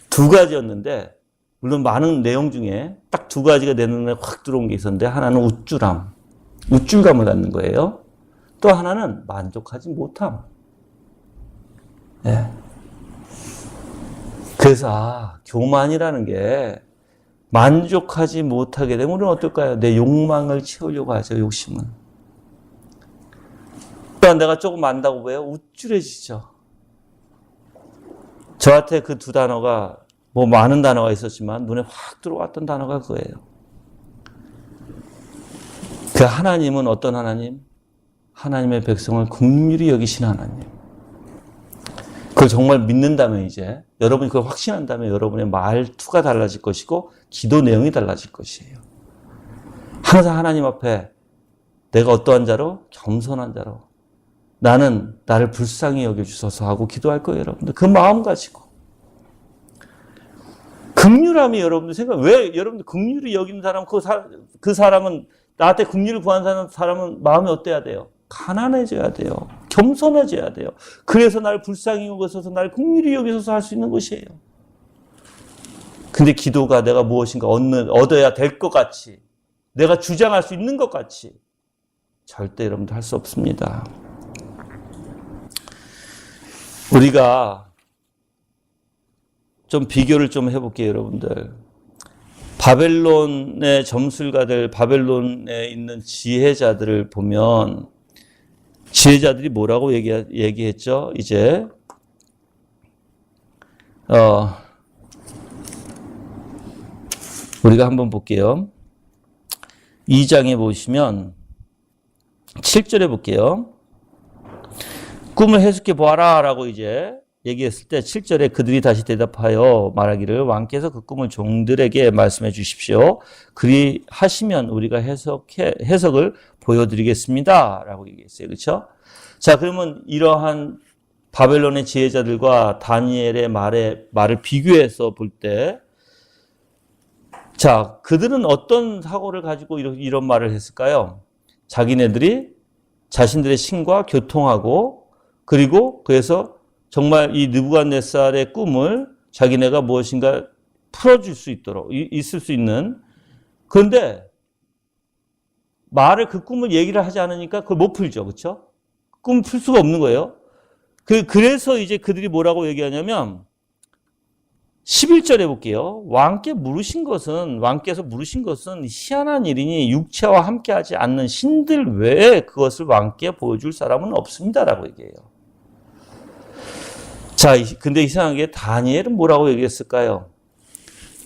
A: 2가지였는데, 물론 많은 내용 중에 딱 2가지가 내 눈에 확 들어온 게 있었는데, 하나는 우쭐감을 갖는 거예요. 또 하나는 만족하지 못함. 예. 그래서, 교만이라는 게 만족하지 못하게 되면 우리는 어떨까요? 내 욕망을 채우려고 하죠, 욕심은. 또한 내가 조금 안다고 왜요? 우쭐해지죠. 저한테 그 2 단어가, 많은 단어가 있었지만 눈에 확 들어왔던 단어가 그거예요. 그 하나님은 어떤 하나님? 하나님의 백성을 긍휼히 여기신 하나님. 그걸 정말 믿는다면 이제 여러분이 그걸 확신한다면 여러분의 말투가 달라질 것이고 기도 내용이 달라질 것이에요. 항상 하나님 앞에 내가 어떠한 자로? 겸손한 자로. 나는 나를 불쌍히 여겨주소서 하고 기도할 거예요, 여러분들. 그 마음 가지고. 긍휼함이 여러분들 왜 여러분들 긍휼히 여기는 사람, 그 사람은 나한테 긍휼을 구하는 사람은 마음이 어때야 돼요? 가난해져야 돼요. 겸손해져야 돼요. 그래서 나를 불쌍히 여기소서, 나를 긍휼히 여기소서 할 수 있는 것이에요. 근데 기도가 내가 무엇인가 얻어야 될 것 같이, 내가 주장할 수 있는 것 같이 절대 여러분들 할 수 없습니다. 우리가 좀 비교를 좀 해볼게요, 여러분들. 바벨론의 점술가들, 바벨론에 있는 지혜자들을 보면 지혜자들이 뭐라고 얘기했죠? 이제 우리가 한번 볼게요. 2장에 보시면 7절에 볼게요. 꿈을 해석해 보아라 라고 이제 얘기했을 때 7절에 그들이 다시 대답하여 말하기를 왕께서 그 꿈을 종들에게 말씀해 주십시오. 그리 하시면 우리가 해석을 보여드리겠습니다 라고 얘기했어요. 그렇죠? 자, 그러면 이러한 바벨론의 지혜자들과 다니엘의 말을 비교해서 볼 때, 자, 그들은 어떤 사고를 가지고 이런 말을 했을까요? 자기네들이 자신들의 신과 교통하고, 그리고 그래서 정말 이 느부갓네살의 꿈을 자기네가 무엇인가 풀어줄 수 있도록, 있을 수 있는, 그런데 그 꿈을 얘기를 하지 않으니까 그걸 못 풀죠. 그렇죠? 꿈을 풀 수가 없는 거예요. 그래서 이제 그들이 뭐라고 얘기하냐면 11절에 볼게요. 왕께서 물으신 것은 희한한 일이니 육체와 함께하지 않는 신들 외에 그것을 왕께 보여줄 사람은 없습니다라고 얘기해요. 자, 근데 이상하게 다니엘은 뭐라고 얘기했을까요?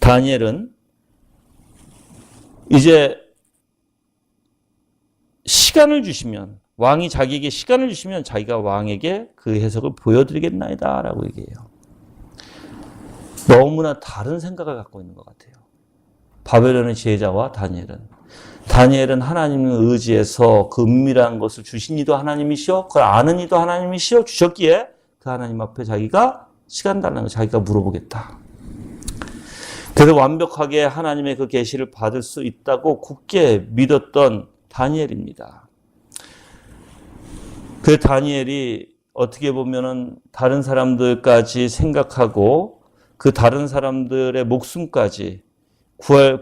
A: 다니엘은 이제 시간을 주시면, 왕이 자기에게 시간을 주시면 자기가 왕에게 그 해석을 보여드리겠나이다 라고 얘기해요. 너무나 다른 생각을 갖고 있는 것 같아요. 바벨론의 지혜자와 다니엘은 하나님을 의지해서 그 은밀한 것을 주신 이도 하나님이시오, 그걸 아는 이도 하나님이시오 주셨기에 그 하나님 앞에 자기가 시간 달라는 거 자기가 물어보겠다. 그래서 완벽하게 하나님의 그 계시를 받을 수 있다고 굳게 믿었던 다니엘입니다. 그 다니엘이 어떻게 보면은 다른 사람들까지 생각하고 그 다른 사람들의 목숨까지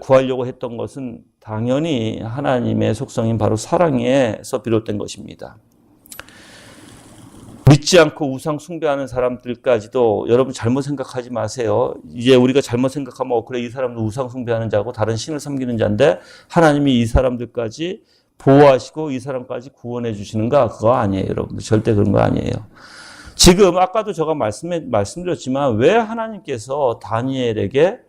A: 구하려고 했던 것은 당연히 하나님의 속성인 바로 사랑에서 비롯된 것입니다. 믿지 않고 우상 숭배하는 사람들까지도 여러분 잘못 생각하지 마세요. 이제 우리가 잘못 생각하면 그래 이 사람도 우상 숭배하는 자고 다른 신을 섬기는 자인데 하나님이 이 사람들까지 보호하시고 이 사람까지 구원해 주시는가? 그거 아니에요, 여러분. 절대 그런 거 아니에요. 지금 아까도 제가 말씀드렸지만 왜 하나님께서 다니엘에게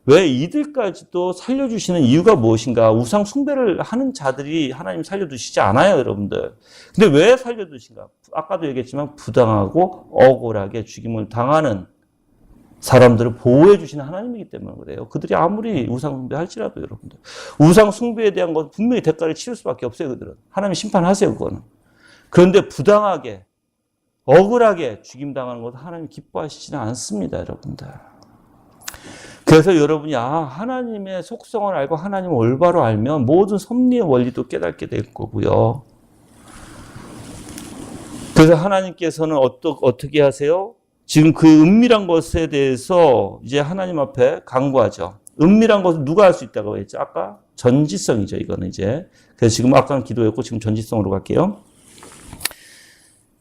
A: 왜 이들까지도 살려주시는 이유가 무엇인가? 우상 숭배를 하는 자들이 하나님 살려두시지 않아요, 여러분들. 근데 왜 살려두신가? 아까도 얘기했지만 부당하고 억울하게 죽임을 당하는 사람들을 보호해 주시는 하나님이기 때문에 그래요. 그들이 아무리 우상 숭배할지라도 여러분들. 우상 숭배에 대한 건 분명히 대가를 치를 수밖에 없어요, 그들은. 하나님 심판하세요, 그거는. 그런데 부당하게, 억울하게 죽임당하는 것도 하나님 기뻐하시지는 않습니다, 여러분들. 그래서 여러분이 하나님의 속성을 알고 하나님을 올바로 알면 모든 섭리의 원리도 깨닫게 될 거고요. 그래서 하나님께서는 어떻게 하세요? 지금 그 은밀한 것에 대해서 이제 하나님 앞에 강구하죠. 은밀한 것은 누가 할 수 있다고 했죠? 아까 전지성이죠, 이거는 이제. 그래서 지금 아까는 기도였고 지금 전지성으로 갈게요.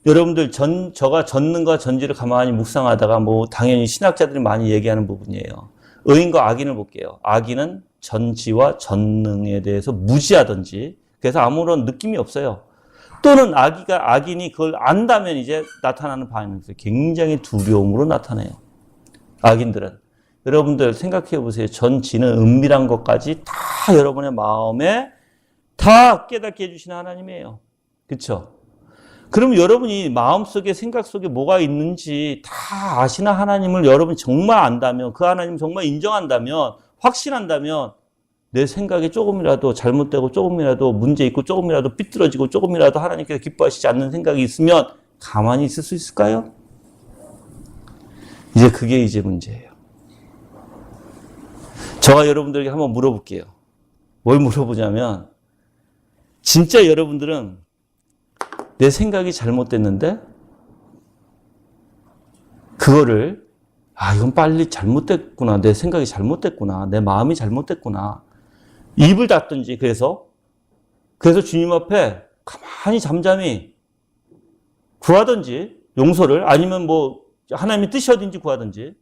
A: 여러분들 저가 전능과 전지를 가만히 묵상하다가 당연히 신학자들이 많이 얘기하는 부분이에요. 의인과 악인을 볼게요. 악인은 전지와 전능에 대해서 무지하든지 그래서 아무런 느낌이 없어요. 또는 악인이 그걸 안다면 이제 나타나는 반응이 굉장히 두려움으로 나타나요. 악인들은. 여러분들 생각해 보세요. 전지는 은밀한 것까지 다 여러분의 마음에 다 깨닫게 해주시는 하나님이에요. 그렇죠? 그럼 여러분이 마음속에 생각 속에 뭐가 있는지 다 아시는 하나님을 여러분이 정말 안다면 그 하나님 정말 인정한다면 확신한다면 내 생각이 조금이라도 잘못되고 조금이라도 문제 있고 조금이라도 삐뚤어지고 조금이라도 하나님께서 기뻐하시지 않는 생각이 있으면 가만히 있을 수 있을까요? 그게 이제 문제예요. 제가 여러분들에게 한번 물어볼게요. 뭘 물어보냐면 진짜 여러분들은 내 생각이 잘못됐는데 그거를 이건 빨리 잘못됐구나. 내 생각이 잘못됐구나. 내 마음이 잘못됐구나. 입을 닫든지 그래서 주님 앞에 가만히 잠잠히 구하든지 용서를 아니면 하나님의 뜻이 어딘지 구하든지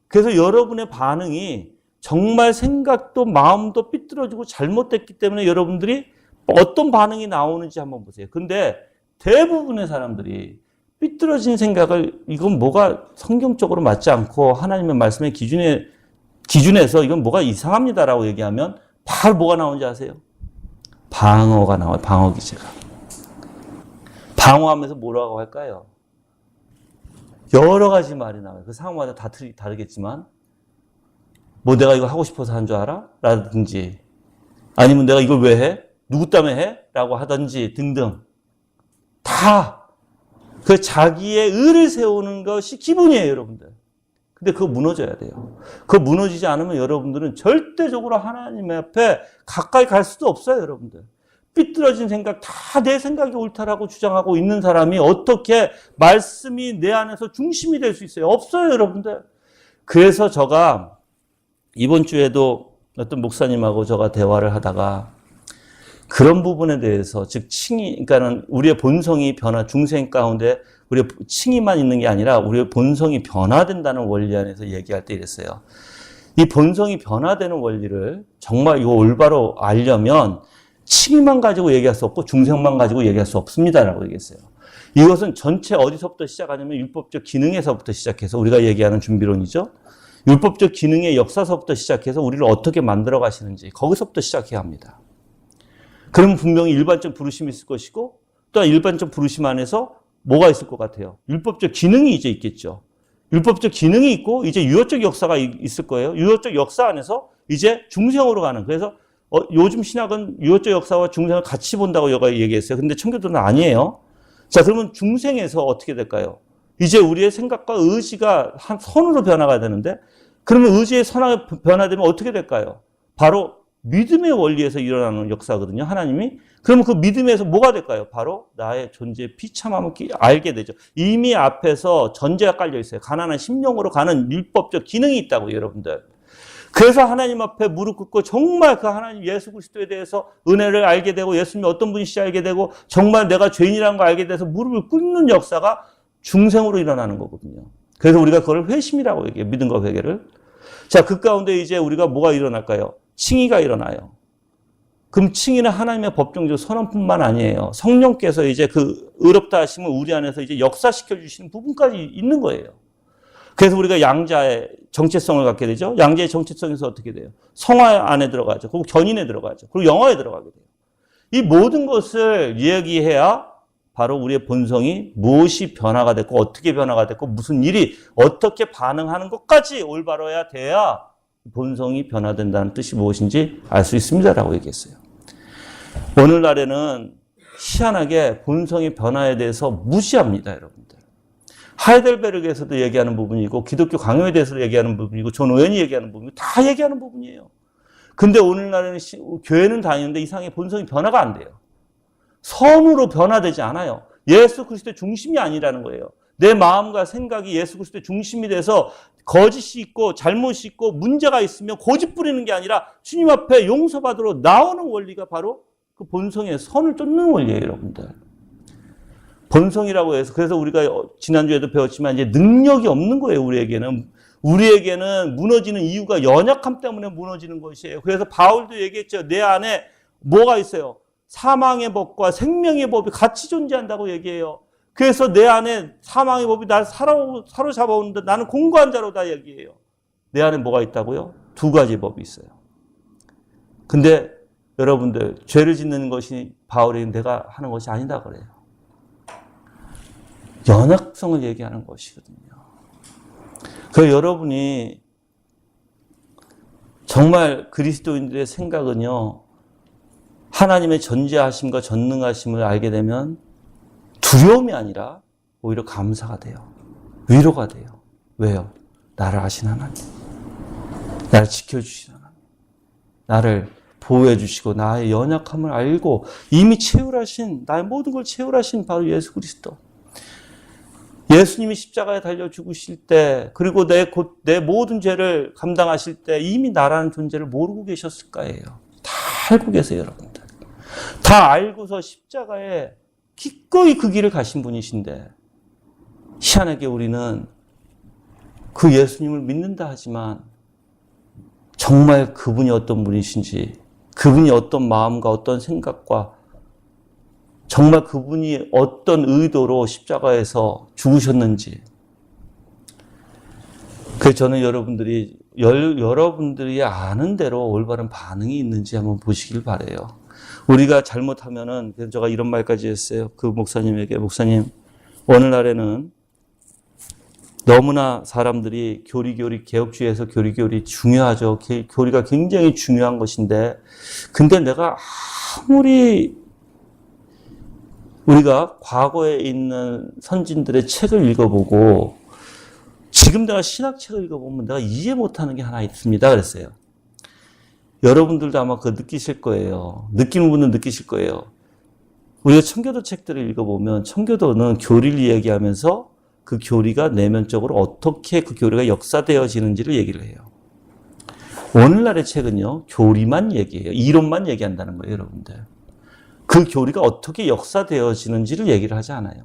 A: 그래서 여러분의 반응이 정말 생각도 마음도 삐뚤어지고 잘못됐기 때문에 여러분들이 어떤 반응이 나오는지 한번 보세요. 근데 대부분의 사람들이 삐뚤어진 생각을 이건 뭐가 성경적으로 맞지 않고 하나님의 말씀의 기준에서 이건 뭐가 이상합니다라고 얘기하면 바로 뭐가 나오는지 아세요? 방어가 나와요. 방어 기제가. 방어하면서 뭐라고 할까요? 여러 가지 말이 나와요. 그 상황마다 다 다르겠지만 뭐 내가 이거 하고 싶어서 한 줄 알아? 라든지 아니면 내가 이걸 왜 해? 누구 때문에 해? 라고 하든지 등등 다 그 자기의 의를 세우는 것이 기본이에요, 여러분들. 근데 그거 무너져야 돼요. 그거 무너지지 않으면 여러분들은 절대적으로 하나님 앞에 가까이 갈 수도 없어요, 여러분들. 삐뚤어진 생각, 다 내 생각이 옳다라고 주장하고 있는 사람이 어떻게 말씀이 내 안에서 중심이 될 수 있어요? 없어요, 여러분들. 그래서 제가 이번 주에도 어떤 목사님하고 제가 대화를 하다가 그런 부분에 대해서, 즉, 그러니까는 우리의 본성이 중생 가운데 우리의 칭의만 있는 게 아니라 우리의 본성이 변화된다는 원리 안에서 얘기할 때 이랬어요. 이 본성이 변화되는 원리를 정말 이거 올바로 알려면 칭의만 가지고 얘기할 수 없고 중생만 가지고 얘기할 수 없습니다라고 얘기했어요. 이것은 전체 어디서부터 시작하냐면 율법적 기능에서부터 시작해서 우리가 얘기하는 준비론이죠. 율법적 기능의 역사서부터 시작해서 우리를 어떻게 만들어 가시는지 거기서부터 시작해야 합니다. 그러면 분명히 일반적 부르심이 있을 것이고 또 일반적 부르심 안에서 뭐가 있을 것 같아요? 율법적 기능이 이제 있겠죠. 율법적 기능이 있고 이제 유효적 역사가 있을 거예요. 유효적 역사 안에서 이제 중생으로 가는. 그래서 요즘 신학은 유효적 역사와 중생을 같이 본다고 얘기했어요. 근데 청교도는 아니에요. 자, 그러면 중생에서 어떻게 될까요? 이제 우리의 생각과 의지가 한 선으로 변화가 되는데 그러면 의지의 선하게 변화되면 어떻게 될까요? 바로 믿음의 원리에서 일어나는 역사거든요, 하나님이. 그러면 그 믿음에서 뭐가 될까요? 바로 나의 존재의 비참함을 알게 되죠. 이미 앞에서 전제가 깔려 있어요. 가난한 심령으로 가는 율법적 기능이 있다고, 여러분들. 그래서 하나님 앞에 무릎 꿇고 정말 그 하나님 예수 그리스도에 대해서 은혜를 알게 되고 예수님이 어떤 분이신지 알게 되고 정말 내가 죄인이라는 걸 알게 돼서 무릎을 꿇는 역사가 중생으로 일어나는 거거든요. 그래서 우리가 그걸 회심이라고 얘기해요. 믿음과 회개를. 자, 그 가운데 이제 우리가 뭐가 일어날까요? 칭의가 일어나요. 그럼 칭의는 하나님의 법정적 선언뿐만 아니에요. 성령께서 이제 그 의롭다 하심을 우리 안에서 이제 역사시켜 주시는 부분까지 있는 거예요. 그래서 우리가 양자의 정체성을 갖게 되죠. 양자의 정체성에서 어떻게 돼요? 성화 안에 들어가죠. 그리고 견인에 들어가죠. 그리고 영화에 들어가게 돼요. 이 모든 것을 이야기해야 바로 우리의 본성이 무엇이 변화가 됐고 어떻게 변화가 됐고 무슨 일이 어떻게 반응하는 것까지 올바로야 돼야 본성이 변화된다는 뜻이 무엇인지 알 수 있습니다라고 얘기했어요. 오늘날에는 희한하게 본성의 변화에 대해서 무시합니다, 여러분들. 하이델베르크에서도 얘기하는 부분이고 기독교 강요에 대해서도 얘기하는 부분이고 존 오웬이 얘기하는 부분이고 다 얘기하는 부분이에요. 근데 오늘날에는 교회는 다니는데 이상하게 본성이 변화가 안 돼요. 선으로 변화되지 않아요. 예수 그리스도의 중심이 아니라는 거예요. 내 마음과 생각이 예수 그리스도의 중심이 돼서 거짓이 있고 잘못이 있고 문제가 있으면 고집 부리는 게 아니라 주님 앞에 용서받으러 나오는 원리가 바로 그 본성의 선을 쫓는 원리예요, 여러분들. 본성이라고 해서 그래서 우리가 지난주에도 배웠지만 이제 능력이 없는 거예요, 우리에게는. 우리에게는 무너지는 이유가 연약함 때문에 무너지는 것이에요. 그래서 바울도 얘기했죠. 내 안에 뭐가 있어요? 사망의 법과 생명의 법이 같이 존재한다고 얘기해요. 그래서 내 안에 사망의 법이 나를 사로잡아오는데 나는 공고한 자로다 얘기해요. 내 안에 뭐가 있다고요? 두 가지 법이 있어요. 근데 여러분들 죄를 짓는 것이 바울이 내가 하는 것이 아니다 그래요. 연약성을 얘기하는 것이거든요. 그래서 여러분이 정말 그리스도인들의 생각은요. 하나님의 전지하심과 전능하심을 알게 되면 두려움이 아니라 오히려 감사가 돼요. 위로가 돼요. 왜요? 나를 아신 하나님. 나를 지켜주신 하나님. 나를 보호해 주시고 나의 연약함을 알고 이미 채울하신 나의 모든 걸 채울하신 바로 예수 그리스도. 예수님이 십자가에 달려 죽으실 때 그리고 내 모든 죄를 감당하실 때 이미 나라는 존재를 모르고 계셨을까예요. 다 알고 계세요, 여러분들. 다 알고서 십자가에 기꺼이 그 길을 가신 분이신데 희한하게 우리는 그 예수님을 믿는다 하지만 정말 그분이 어떤 분이신지 그분이 어떤 마음과 어떤 생각과 정말 그분이 어떤 의도로 십자가에서 죽으셨는지. 그래서 저는 여러분들이 아는 대로 올바른 반응이 있는지 한번 보시길 바라요. 우리가 잘못하면은, 그래서 제가 이런 말까지 했어요. 그 목사님에게, 목사님, 오늘날에는 너무나 사람들이 개혁주의에서 교리 중요하죠. 교리가 굉장히 중요한 것인데, 근데 내가 아무리 우리가 과거에 있는 선진들의 책을 읽어보고, 지금 내가 신학책을 읽어보면 내가 이해 못하는 게 하나 있습니다. 그랬어요. 여러분들도 아마 그거 느끼실 거예요. 느끼는 분은 느끼실 거예요. 우리가 청교도 책들을 읽어보면 청교도는 교리를 이야기하면서 그 교리가 내면적으로 어떻게 그 교리가 역사되어지는지를 얘기를 해요. 오늘날의 책은요, 교리만 얘기해요. 이론만 얘기한다는 거예요, 여러분들. 그 교리가 어떻게 역사되어지는지를 얘기를 하지 않아요.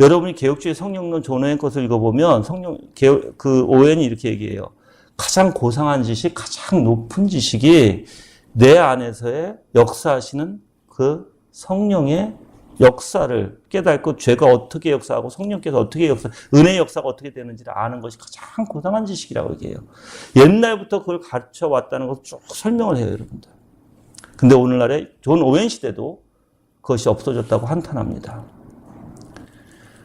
A: 여러분이 개혁주의 성령론 존 오웬 것을 읽어보면 그 오웬이 이렇게 얘기해요. 가장 고상한 지식, 가장 높은 지식이 내 안에서의 역사하시는 그 성령의 역사를 깨닫고 죄가 어떻게 역사하고 성령께서 어떻게 은혜의 역사가 어떻게 되는지를 아는 것이 가장 고상한 지식이라고 얘기해요. 옛날부터 그걸 가르쳐 왔다는 것을 쭉 설명을 해요, 여러분들. 근데 오늘날에 존 오웬 시대도 그것이 없어졌다고 한탄합니다.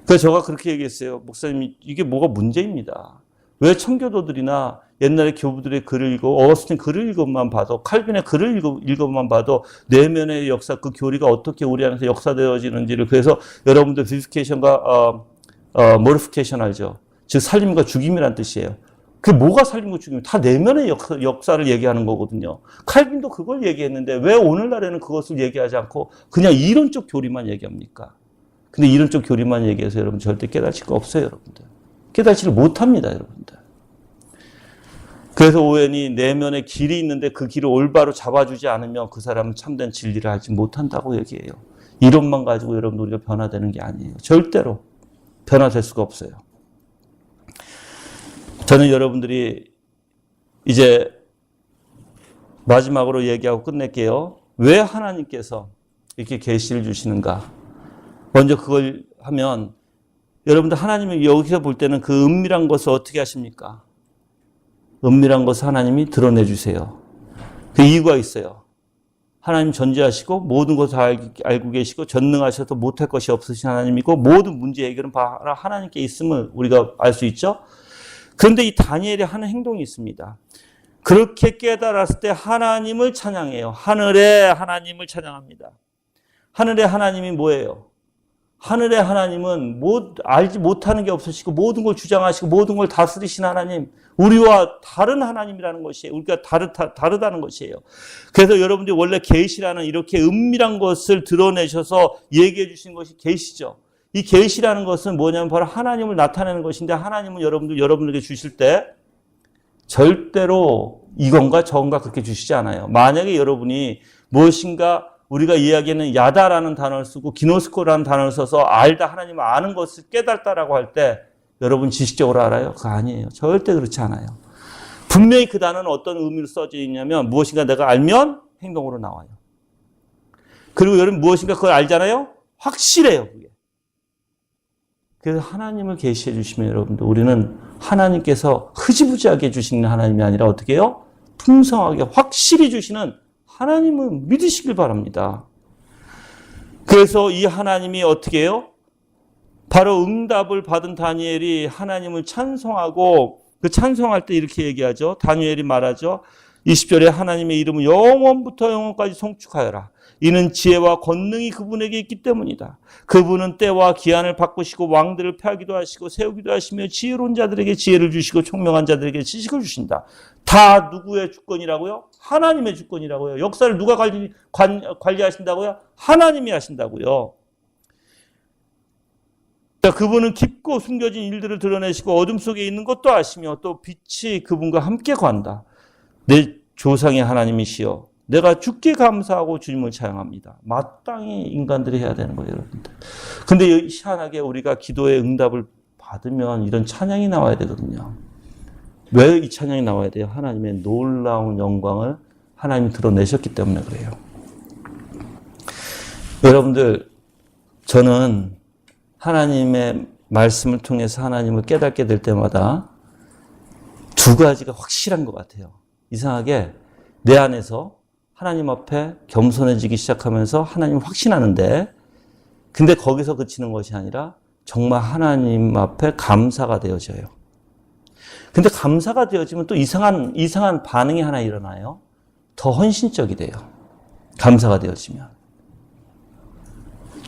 A: 그래서 제가 그렇게 얘기했어요. 목사님, 이게 뭐가 문제입니다. 왜 청교도들이나 옛날에 교부들의 글을 읽고 어거스틴 글을 읽어만 봐도 칼빈의 글을 읽어만 봐도 내면의 역사, 그 교리가 어떻게 우리 안에서 역사되어지는지를, 그래서 여러분들 비피케이션과 모리피케이션 알죠? 즉 살림과 죽임이란 뜻이에요. 그게 뭐가 살림과 죽임? 다 내면의 역사를 얘기하는 거거든요. 칼빈도 그걸 얘기했는데 왜 오늘날에는 그것을 얘기하지 않고 그냥 이론적 교리만 얘기합니까? 근데 이론적 교리만 얘기해서 여러분 절대 깨달칠 거 없어요, 여러분들. 깨달지를 못합니다, 여러분들. 그래서 오웬이 내면에 길이 있는데 그 길을 올바로 잡아주지 않으면 그 사람은 참된 진리를 알지 못한다고 얘기해요. 이론만 가지고 여러분 우리가 변화되는 게 아니에요. 절대로 변화될 수가 없어요. 저는 여러분들이 이제 마지막으로 얘기하고 끝낼게요. 왜 하나님께서 이렇게 계시를 주시는가? 먼저 그걸 하면 여러분들 하나님이 여기서 볼 때는 그 은밀한 것을 어떻게 하십니까? 은밀한 것을 하나님이 드러내 주세요. 그 이유가 있어요. 하나님 전지하시고 모든 것을 알고 계시고 전능하셔서 못할 것이 없으신 하나님이고 모든 문제 해결은 바로 하나님께 있음을 우리가 알 수 있죠. 그런데 이 다니엘이 하는 행동이 있습니다. 그렇게 깨달았을 때 하나님을 찬양해요. 하늘의 하나님을 찬양합니다. 하늘의 하나님이 뭐예요? 하늘의 하나님은 알지 못하는 게 없으시고 모든 걸 주장하시고 모든 걸 다스리신 하나님, 우리와 다른 하나님이라는 것이에요. 우리가 다르다는 것이에요. 그래서 여러분들이 원래 계시라는 이렇게 은밀한 것을 드러내셔서 얘기해 주신 것이 계시죠. 이 계시라는 것은 뭐냐면 바로 하나님을 나타내는 것인데, 하나님은 여러분들에게 주실 때 절대로 이건가 저건가 그렇게 주시지 않아요. 만약에 여러분이 무엇인가 우리가 이야기하는 야다라는 단어를 쓰고 기노스코라는 단어를 써서 알다, 하나님을 아는 것을 깨닫다라고 할 때 여러분 지식적으로 알아요? 그거 아니에요. 절대 그렇지 않아요. 분명히 그 단어는 어떤 의미로 써져 있냐면 무엇인가 내가 알면 행동으로 나와요. 그리고 여러분 무엇인가 그걸 알잖아요? 확실해요, 그게. 그래서 하나님을 계시해 주시면 여러분들 우리는 하나님께서 흐지부지하게 주시는 하나님이 아니라 어떻게 해요? 풍성하게 확실히 주시는 하나님을 믿으시길 바랍니다. 그래서 이 하나님이 어떻게 해요? 바로 응답을 받은 다니엘이 하나님을 찬송하고, 그 찬송할 때 이렇게 얘기하죠. 다니엘이 말하죠. 20절에 하나님의 이름은 영원부터 영원까지 송축하여라. 이는 지혜와 권능이 그분에게 있기 때문이다. 그분은 때와 기한을 바꾸시고 왕들을 펴기도 하시고 세우기도 하시며 지혜로운 자들에게 지혜를 주시고 총명한 자들에게 지식을 주신다. 다 누구의 주권이라고요? 하나님의 주권이라고요. 역사를 누가 관리하신다고요? 하나님이 하신다고요. 그분은 깊고 숨겨진 일들을 드러내시고 어둠 속에 있는 것도 아시며 또 빛이 그분과 함께 관다. 내 조상의 하나님이시여, 내가 주께 감사하고 주님을 찬양합니다. 마땅히 인간들이 해야 되는 거예요, 여러분들. 근데 희한하게 우리가 기도의 응답을 받으면 이런 찬양이 나와야 되거든요. 왜 이 찬양이 나와야 돼요? 하나님의 놀라운 영광을 하나님이 드러내셨기 때문에 그래요. 여러분들, 저는 하나님의 말씀을 통해서 하나님을 깨닫게 될 때마다 두 가지가 확실한 것 같아요. 이상하게 내 안에서 하나님 앞에 겸손해지기 시작하면서 하나님을 확신하는데, 근데 거기서 그치는 것이 아니라 정말 하나님 앞에 감사가 되어져요. 근데 감사가 되어지면 또 이상한 반응이 하나 일어나요. 더 헌신적이 돼요. 감사가 되어지면.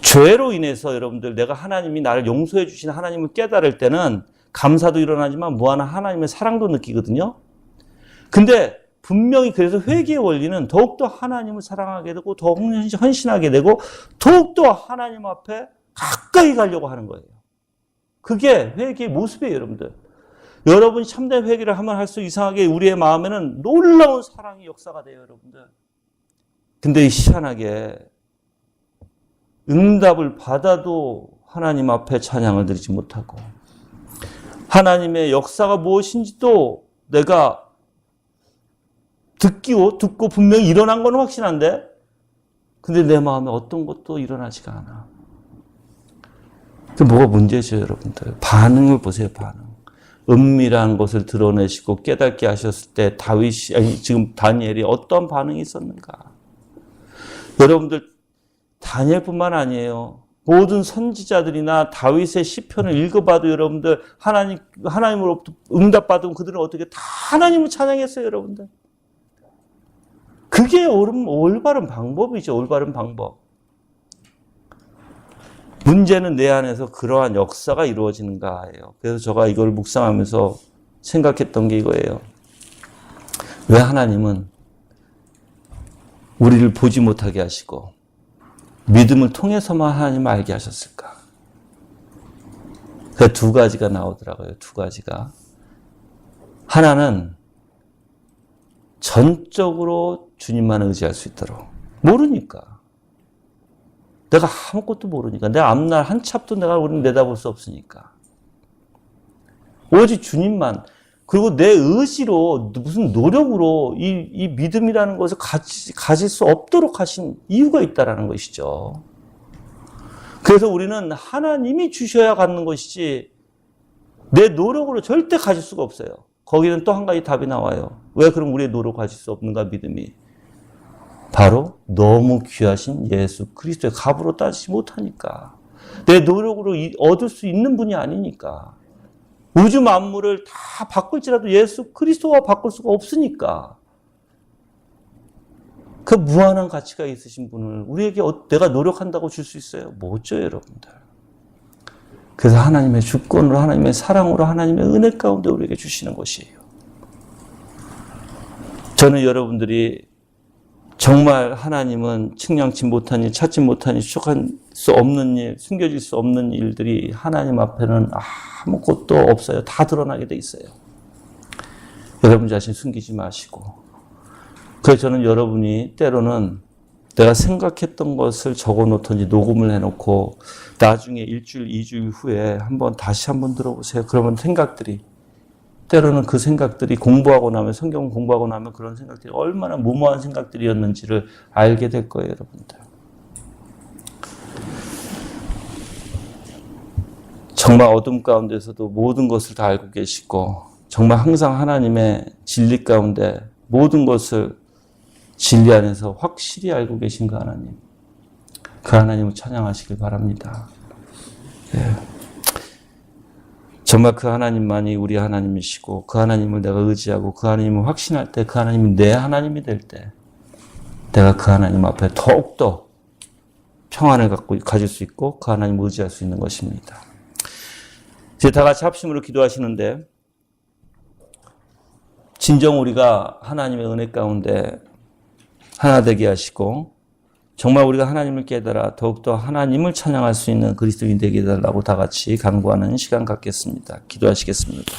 A: 죄로 인해서 여러분들, 내가 하나님이 나를 용서해 주신 하나님을 깨달을 때는 감사도 일어나지만 무한한 하나님의 사랑도 느끼거든요. 근데 분명히 그래서 회개의 원리는 더욱더 하나님을 사랑하게 되고 더 헌신하게 되고 더욱더 하나님 앞에 가까이 가려고 하는 거예요. 그게 회개의 모습이에요, 여러분들. 여러분이 참된 회개를 하면 할수록 이상하게 우리의 마음에는 놀라운 사랑의 역사가 돼요, 여러분들. 근데 희한하게 응답을 받아도 하나님 앞에 찬양을 드리지 못하고, 하나님의 역사가 무엇인지도 내가 듣고 분명히 일어난 건 확신한데, 근데 내 마음에 어떤 것도 일어나지가 않아. 그 뭐가 문제죠, 여러분들? 반응을 보세요, 반응. 은밀한 것을 드러내시고 깨닫게 하셨을 때 지금 다니엘이 어떤 반응이 있었는가? 여러분들, 다니엘뿐만 아니에요. 모든 선지자들이나 다윗의 시편을 읽어봐도 여러분들 하나님으로부터 응답받은 그들은 어떻게 다 하나님을 찬양했어요, 여러분들. 그게 올바른 방법이죠, 올바른 방법. 문제는 내 안에서 그러한 역사가 이루어지는가예요. 그래서 제가 이걸 묵상하면서 생각했던 게 이거예요. 왜 하나님은 우리를 보지 못하게 하시고 믿음을 통해서만 하나님을 알게 하셨을까? 그 두 가지가 나오더라고요. 두 가지가. 하나는 전적으로 주님만 의지할 수 있도록. 모르니까. 내가 아무것도 모르니까. 내 앞날 한 찹도 우리는 내다볼 수 없으니까. 오직 주님만. 그리고 내 의지로, 무슨 노력으로 이 믿음이라는 것을 가질 수 없도록 하신 이유가 있다라는 것이죠. 그래서 우리는 하나님이 주셔야 갖는 것이지 내 노력으로 절대 가질 수가 없어요. 거기는 또 한 가지 답이 나와요. 왜 그럼 우리의 노력 가질 수 없는가, 믿음이? 바로 너무 귀하신 예수 그리스도의 값으로 따지지 못하니까. 내 노력으로 얻을 수 있는 분이 아니니까. 우주 만물을 다 바꿀지라도 예수 그리스도와 바꿀 수가 없으니까. 그 무한한 가치가 있으신 분을 우리에게 내가 노력한다고 줄 수 있어요? 뭐죠, 여러분들? 그래서 하나님의 주권으로, 하나님의 사랑으로, 하나님의 은혜 가운데 우리에게 주시는 것이에요. 저는 여러분들이 정말 하나님은 측량치 못한 일, 찾지 못한 일, 추적할 수 없는 일, 숨겨질 수 없는 일들이 하나님 앞에는 아무것도 없어요. 다 드러나게 돼 있어요. 여러분 자신 숨기지 마시고. 그래서 저는 여러분이 때로는 내가 생각했던 것을 적어놓던지 녹음을 해놓고 나중에 1주일, 2주일 후에 다시 한번 들어보세요. 그러면 때로는 그 생각들이 공부하고 나면, 성경 공부하고 나면 그런 생각들이 얼마나 무모한 생각들이었는지를 알게 될 거예요, 여러분들. 정말 어둠 가운데서도 모든 것을 다 알고 계시고, 정말 항상 하나님의 진리 가운데 모든 것을 진리 안에서 확실히 알고 계신 그 하나님. 그 하나님을 찬양하시길 바랍니다. 예. 정말 그 하나님만이 우리 하나님이시고, 그 하나님을 내가 의지하고 그 하나님을 확신할 때, 그 하나님이 내 하나님이 될 때 내가 그 하나님 앞에 더욱더 평안을 가질 수 있고 그 하나님을 의지할 수 있는 것입니다. 이제 다 같이 합심으로 기도하시는데, 진정 우리가 하나님의 은혜 가운데 하나 되게 하시고 정말 우리가 하나님을 깨달아 더욱더 하나님을 찬양할 수 있는 그리스도인이 되게 해달라고 다 같이 간구하는 시간 갖겠습니다. 기도하시겠습니다.